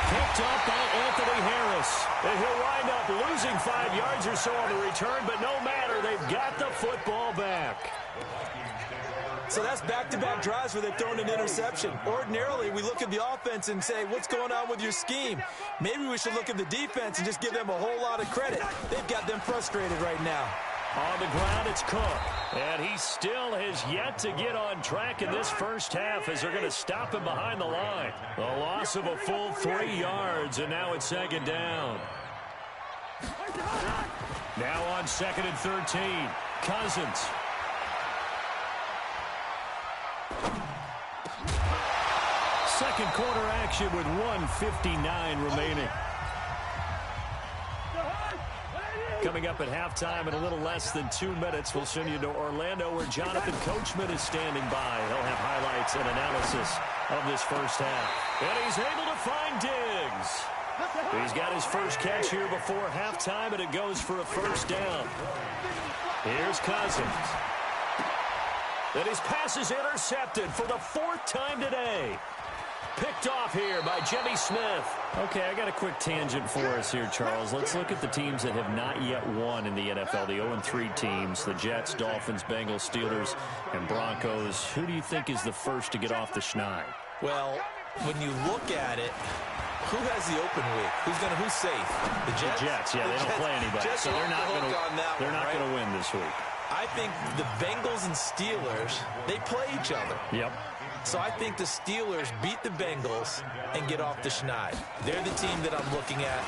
Picked up by Anthony Harris. And he'll wind up losing 5 yards or so on the return, but no matter, they've got the football back. So that's back-to-back drives where they've thrown an interception. Ordinarily, we look at the offense and say, what's going on with your scheme? Maybe we should look at the defense and just give them a whole lot of credit. They've got them frustrated right now. On the ground, it's Cook. And he still has yet to get on track in this first half as they're going to stop him behind the line. A loss of a full 3 yards, and now it's second down. Now on 2nd and 13, Cousins. Second quarter action with 1:59 remaining. Coming up at halftime in a little less than 2 minutes, we'll send you to Orlando where Jonathan Coachman is standing by. He'll have highlights and analysis of this first half. And he's able to find Diggs. He's got his first catch here before halftime, and it goes for a first down. Here's Cousins. And his pass is intercepted for the 4th time today. Picked off here by Jimmy Smith. Okay, I got a quick tangent for us here, Charles. Let's look at the teams that have not yet won in the NFL, the 0-3 teams, the Jets, Dolphins, Bengals, Steelers, and Broncos. Who do you think is the first to get off the schneid? Well, when you look at it, who has the open week? Who's safe? The Jets? The Jets, yeah, they don't play anybody, so they're not going to win this week. I think the Bengals and Steelers, they play each other. Yep. So I think the Steelers beat the Bengals and get off the schneid. They're the team that I'm looking at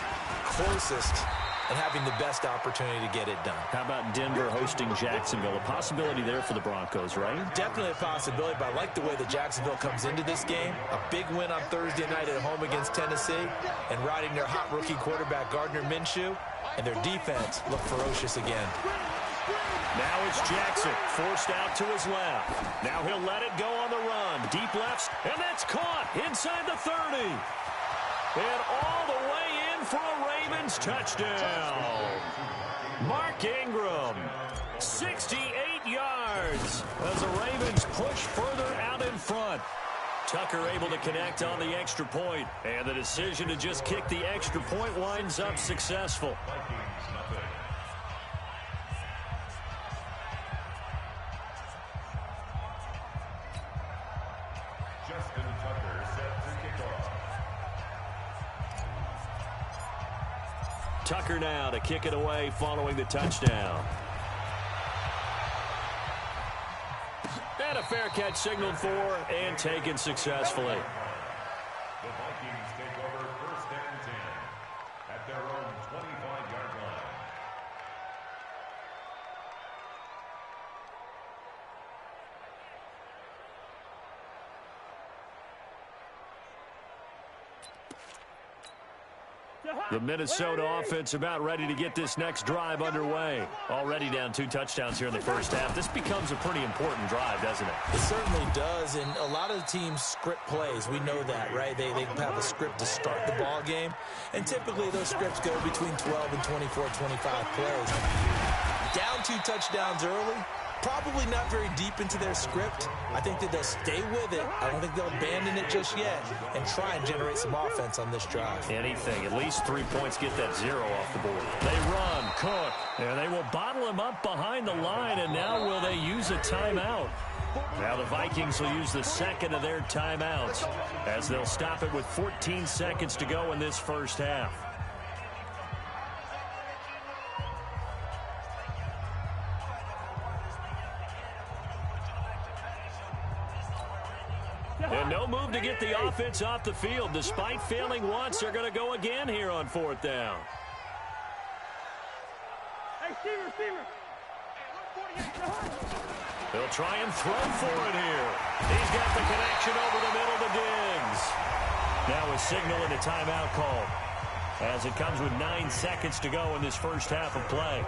closest and having the best opportunity to get it done. How about Denver hosting Jacksonville? A possibility there for the Broncos, right? Definitely a possibility, but I like the way that Jacksonville comes into this game. A big win on Thursday night at home against Tennessee and riding their hot rookie quarterback Gardner Minshew, and their defense looked ferocious again. Now it's Jackson, forced out to his left. Now he'll let it go on the run. Deep left, and that's caught inside the 30. And all the way in for a Ravens touchdown. Mark Ingram, 68 yards as the Ravens push further out in front. Tucker able to connect on the extra point, and the decision to just kick the extra point winds up successful. Tucker now to kick it away following the touchdown. And a fair catch signaled for and taken successfully. The Vikings take over 1st and 10 at their own 25-yard line. The Minnesota offense about ready to get this next drive underway. Already down 2 touchdowns here in the first half. This becomes a pretty important drive, doesn't it? It certainly does, and a lot of the teams script plays. We know that, right? They have a script to start the ball game, and typically those scripts go between 12 and 24, 25 plays. Down 2 touchdowns early, probably not very deep into their script. I think that they'll stay with it. I don't think they'll abandon it just yet and try and generate some offense on this drive. Anything. At least 3 points, get that 0 off the board. They run. Cook. And they will bottle him up behind the line, and now will they use a timeout? Now the Vikings will use the second of their timeouts as they'll stop it with 14 seconds to go in this first half. And no move to get the offense off the field. Despite failing once, they're going to go again here on 4th down. Hey, receiver. They'll try and throw for it here. He's got the connection over the middle to Diggs. Now a signal and a timeout call as it comes with 9 seconds to go in this first half of play.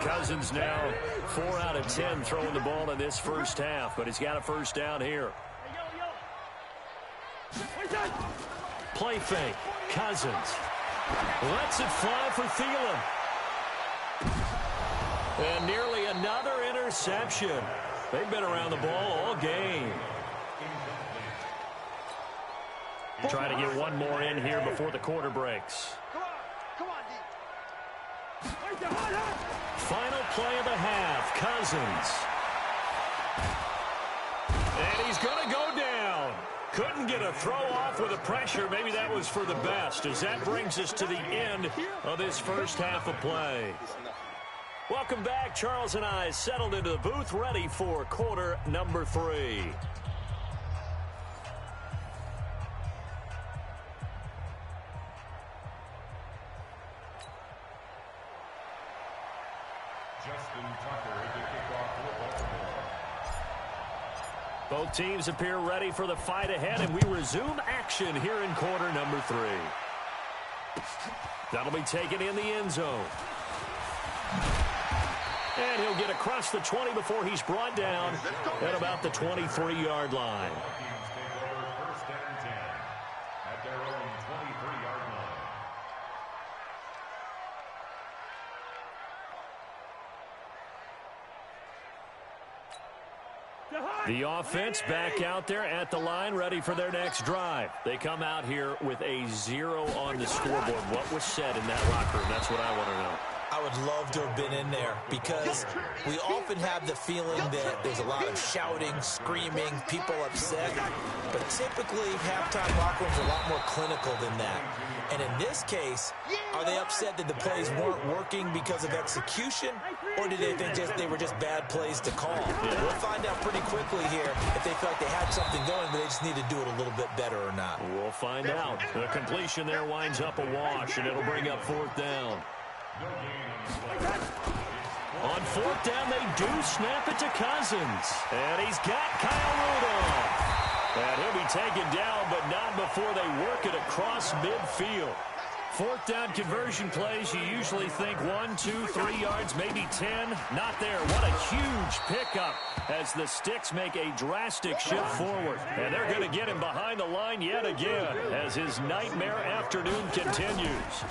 Cousins now 4 out of 10 throwing the ball in this first half, but he's got a first down here. Play fake. Cousins lets it fly for Thielen. And nearly another interception. They've been around the ball all game. Trying to get one more in here before the quarter breaks. Come on, D. Final play of the half, Cousins. And he's going to go down. Couldn't get a throw off with the pressure. Maybe that was for the best, as that brings us to the end of this first half of play. Welcome back. Charles and I settled into the booth, ready for quarter number 3. Both teams appear ready for the fight ahead, and we resume action here in quarter number 3. That'll be taken in the end zone. And he'll get across the 20 before he's brought down at about the 23-yard line. First and 10 at their own 23-yard line. The offense back out there at the line, ready for their next drive. They come out here with a 0 on the scoreboard. What was said in that locker room? That's what I want to know. I would love to have been in there, because we often have the feeling that there's a lot of shouting, screaming, people upset. But typically, halftime locker rooms are a lot more clinical than that. And in this case, are they upset that the plays weren't working because of execution, or did they think they were just bad plays to call? Yeah. We'll find out pretty quickly here if they felt like they had something going, but they just need to do it a little bit better or not. We'll find out. The completion there winds up a wash, and it'll bring up 4th down. On 4th down, they do snap it to Cousins. And he's got Kyle Rudolph. And he'll be taken down, but not before they work it across midfield. 4th down conversion plays, you usually think 1, 2, 3 yards, maybe 10. Not there. What a huge pickup as the Sticks make a drastic shift forward. And they're going to get him behind the line yet again as his nightmare afternoon continues.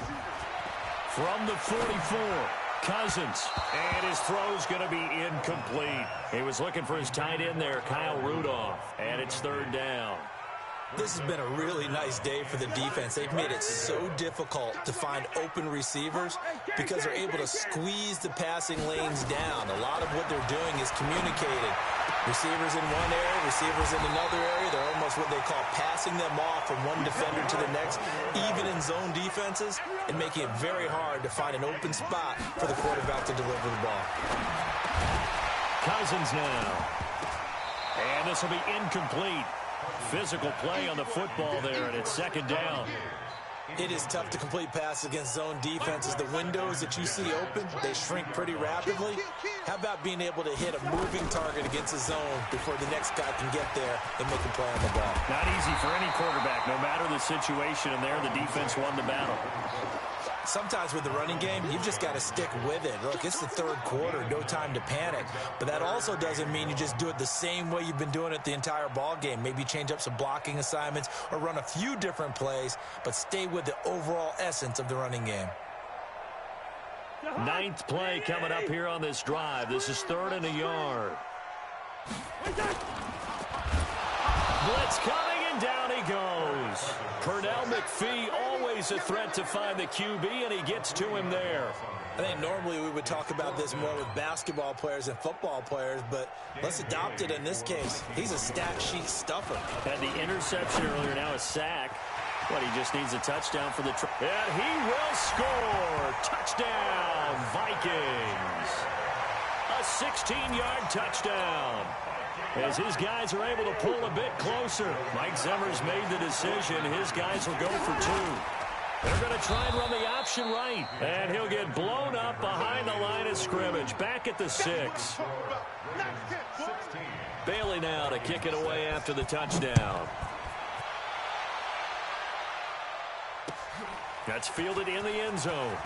From the 44, Cousins, and his throw's going to be incomplete. He was looking for his tight end there, Kyle Rudolph, and it's 3rd down. This has been a really nice day for the defense. They've made it so difficult to find open receivers because they're able to squeeze the passing lanes down. A lot of what they're doing is communicated. Receivers in one area, receivers in another area. They're almost what they call passing them off from one defender to the next, even in zone defenses, and making it very hard to find an open spot for the quarterback to deliver the ball. Cousins now. And this will be incomplete. Physical play on the football there, and it's 2nd down. It is tough to complete passes against zone defenses. The windows that you see open, they shrink pretty rapidly. How about being able to hit a moving target against a zone before the next guy can get there and make a play on the ball? Not easy for any quarterback, no matter the situation, and there the defense won the battle. Sometimes with the running game, you've just got to stick with it. Look, it's the 3rd quarter, no time to panic. But that also doesn't mean you just do it the same way you've been doing it the entire ball game. Maybe change up some blocking assignments or run a few different plays, but stay with the overall essence of the running game. 9th play coming up here on this drive. This is 3rd and a yard. Blitz coming, and down he goes. Pernell McPhee, always a threat to find the QB, and he gets to him there. I think normally we would talk about this more with basketball players and football players, but let's adopt it in this case. He's a stat sheet stuffer. Had the interception earlier, now a sack. But he just needs a touchdown for the and he will score. Touchdown, Vikings. A 16-yard touchdown. As his guys are able to pull a bit closer. Mike Zimmer's made the decision. His guys will go for 2. They're going to try and run the option right. And he'll get blown up behind the line of scrimmage. Back at the 6. Bailey now to kick it away after the touchdown. That's fielded in the end zone.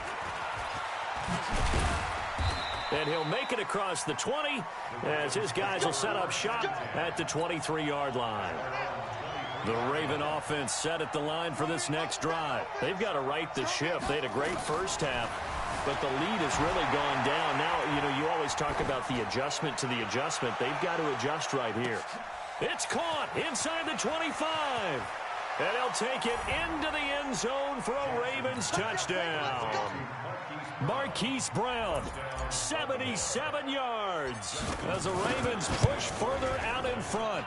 And he'll make it across the 20 as his guys will set up shop at the 23-yard line. The Raven offense set at the line for this next drive. They've got to right the ship. They had a great first half. but the lead has really gone down. Now, you always talk about the adjustment to the adjustment. They've got to adjust right here. It's caught inside the 25. And he'll take it into the end zone for a Ravens touchdown. Marquise Brown, 77 yards, as the Ravens push further out in front.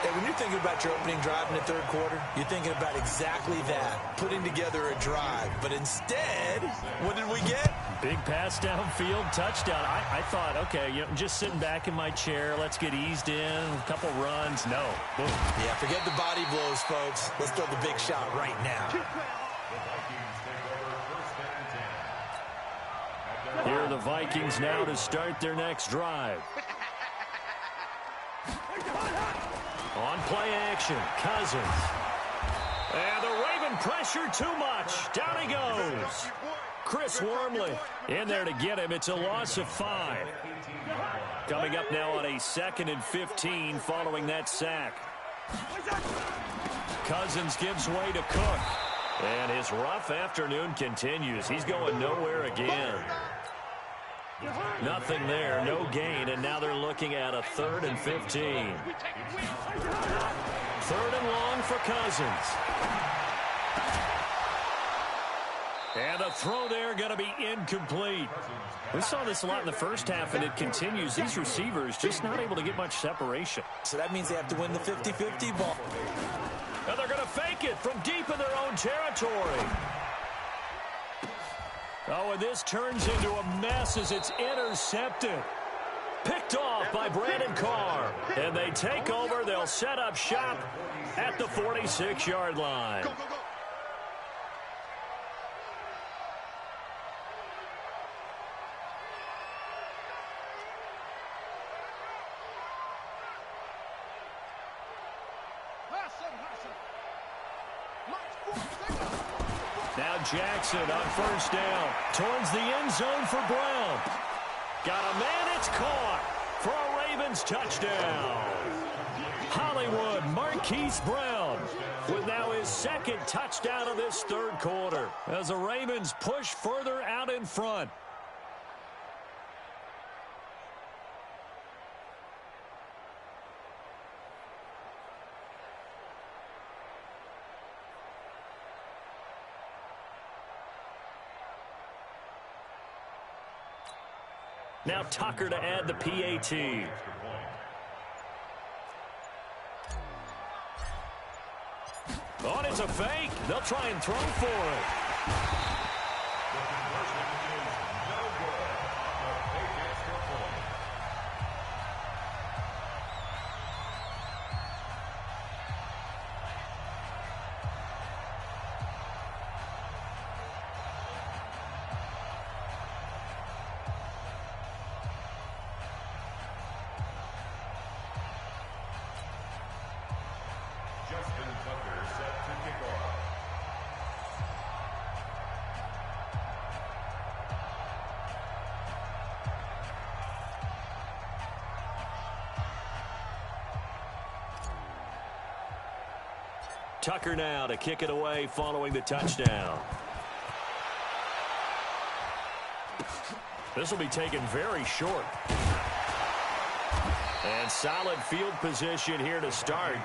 Hey, when you're thinking about your opening drive in the third quarter, you're thinking about exactly that, putting together a drive. But instead, what did we get? Big pass downfield, touchdown. I thought, okay, just sitting back in my chair, let's get eased in, a couple runs. No. Boom. Yeah, forget the body blows, folks. Let's throw the big shot right now. Here are the Vikings now to start their next drive. On play action, Cousins. And the Raven pressure too much. Down he goes. Chris Wormley in there to get him. It's a loss of 5. Coming up now on a 2nd and 15 following that sack. Cousins gives way to Cook. And his rough afternoon continues. He's going nowhere again. Nothing there, no gain, and now they're looking at a 3rd and 15. 3rd and long for Cousins. And the throw there going to be incomplete. We saw this a lot in the first half, and it continues. These receivers just not able to get much separation. So that means they have to win the 50-50 ball. And they're going to fake it from deep in their own territory. Oh, and this turns into a mess as it's intercepted. Picked off by Brandon Carr. And they take over. They'll set up shop at the 46-yard line. Now Jackson on 1st down towards the end zone for Brown. Got a man, it's caught for a Ravens touchdown. Hollywood Marquise Brown with now his 2nd touchdown of this 3rd quarter as the Ravens push further out in front. Now Tucker to add the PAT. Oh, and it's a fake. They'll try and throw for it. Tucker now to kick it away following the touchdown. This will be taken very short. And solid field position here to start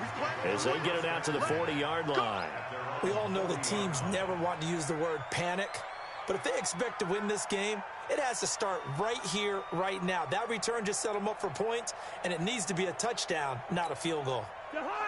as they get it out to the 40-yard line. We all know that teams never want to use the word panic, but if they expect to win this game, it has to start right here, right now. That return just set them up for points, and it needs to be a touchdown, not a field goal.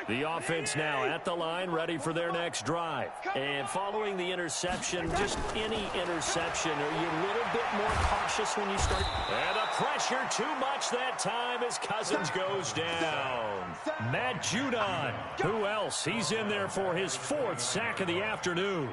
The offense now at the line, ready for their next drive. And following the interception, just any interception, are you a little bit more cautious when you start? And the pressure too much that time as Cousins goes down. Matt Judon, who else? He's in there for his 4th sack of the afternoon.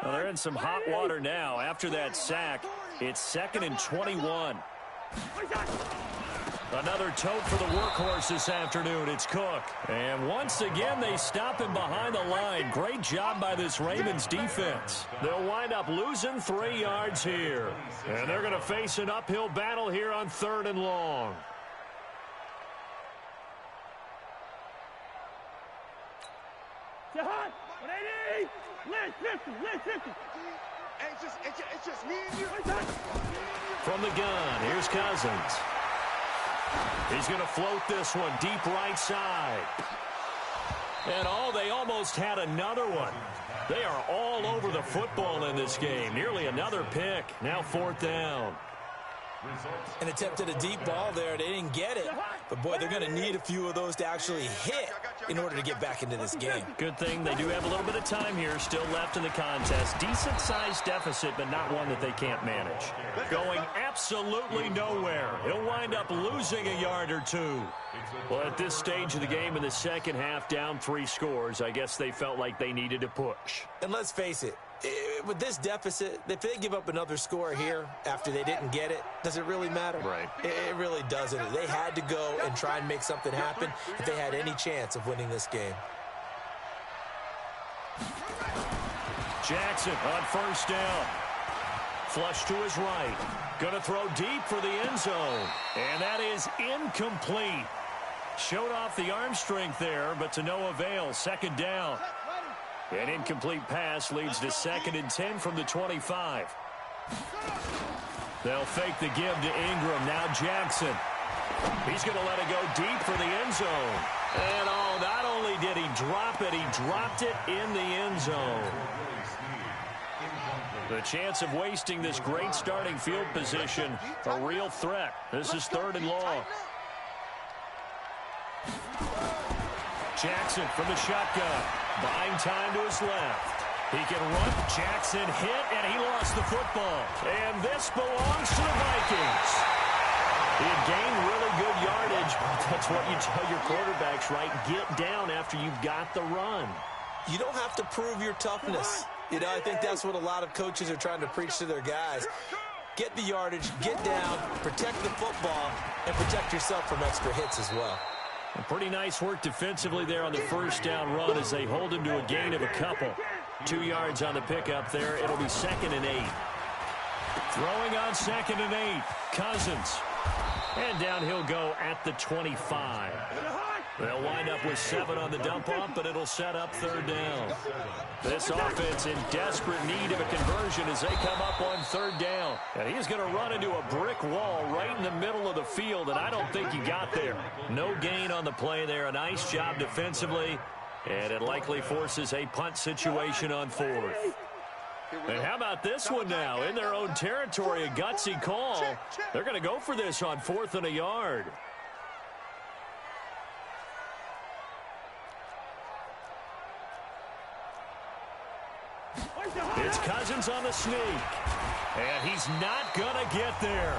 Well, they're in some hot water now. After that sack, it's 2nd and 21. Another tote for the workhorse this afternoon. It's Cook. And once again, they stop him behind the line. Great job by this Ravens defense. They'll wind up losing 3 yards here. And they're going to face an uphill battle here on 3rd and long. Listen. Hey, it's just me and you. From the gun, here's Cousins. He's going to float this one deep right side. And they almost had another one. They are all over the football in this game. Nearly another pick. Now 4th down. An attempt at a deep ball there. They didn't get it. But, boy, they're going to need a few of those to actually hit in order to get back into this game. Good thing they do have a little bit of time here still left in the contest. Decent-sized deficit, but not one that they can't manage. Going absolutely nowhere. He'll wind up losing a yard or two. Well, at this stage of the game in the second half, down 3 scores, I guess they felt like they needed to push. And let's face it, with this deficit, if they give up another score here after they didn't get it, does it really matter? Right. It really doesn't. They had to go and try and make something happen if they had any chance of winning this game. Jackson on 1st down. Flush to his right. Going to throw deep for the end zone. And that is incomplete. Showed off the arm strength there, but to no avail. 2nd down. An incomplete pass leads to 2nd and 10 from the 25. They'll fake the give to Ingram. Now Jackson. He's going to let it go deep for the end zone. And not only did he drop it, he dropped it in the end zone. The chance of wasting this great starting field position, a real threat. This is 3rd and long. Jackson from the shotgun. Buying time to his left. He can run. Jackson hit, and he lost the football. And this belongs to the Vikings. He had gained really good yardage. That's what you tell your quarterbacks, right? Get down after you've got the run. You don't have to prove your toughness. I think that's what a lot of coaches are trying to preach to their guys. Get the yardage, get down, protect the football, and protect yourself from extra hits as well. Pretty nice work defensively there on the 1st down run as they hold him to a gain of a couple. 2 yards on the pickup there. It'll be 2nd and 8. Throwing on 2nd and 8. Cousins. And down he'll go at the 25. They'll wind up with 7 on the dump-off, but it'll set up 3rd down. This offense in desperate need of a conversion as they come up on 3rd down. And he's going to run into a brick wall right in the middle of the field, and I don't think he got there. No gain on the play there. A nice job defensively, and it likely forces a punt situation on 4th. And how about this one now? In their own territory, a gutsy call. They're going to go for this on 4th and a yard. It's Cousins on the sneak. And he's not going to get there.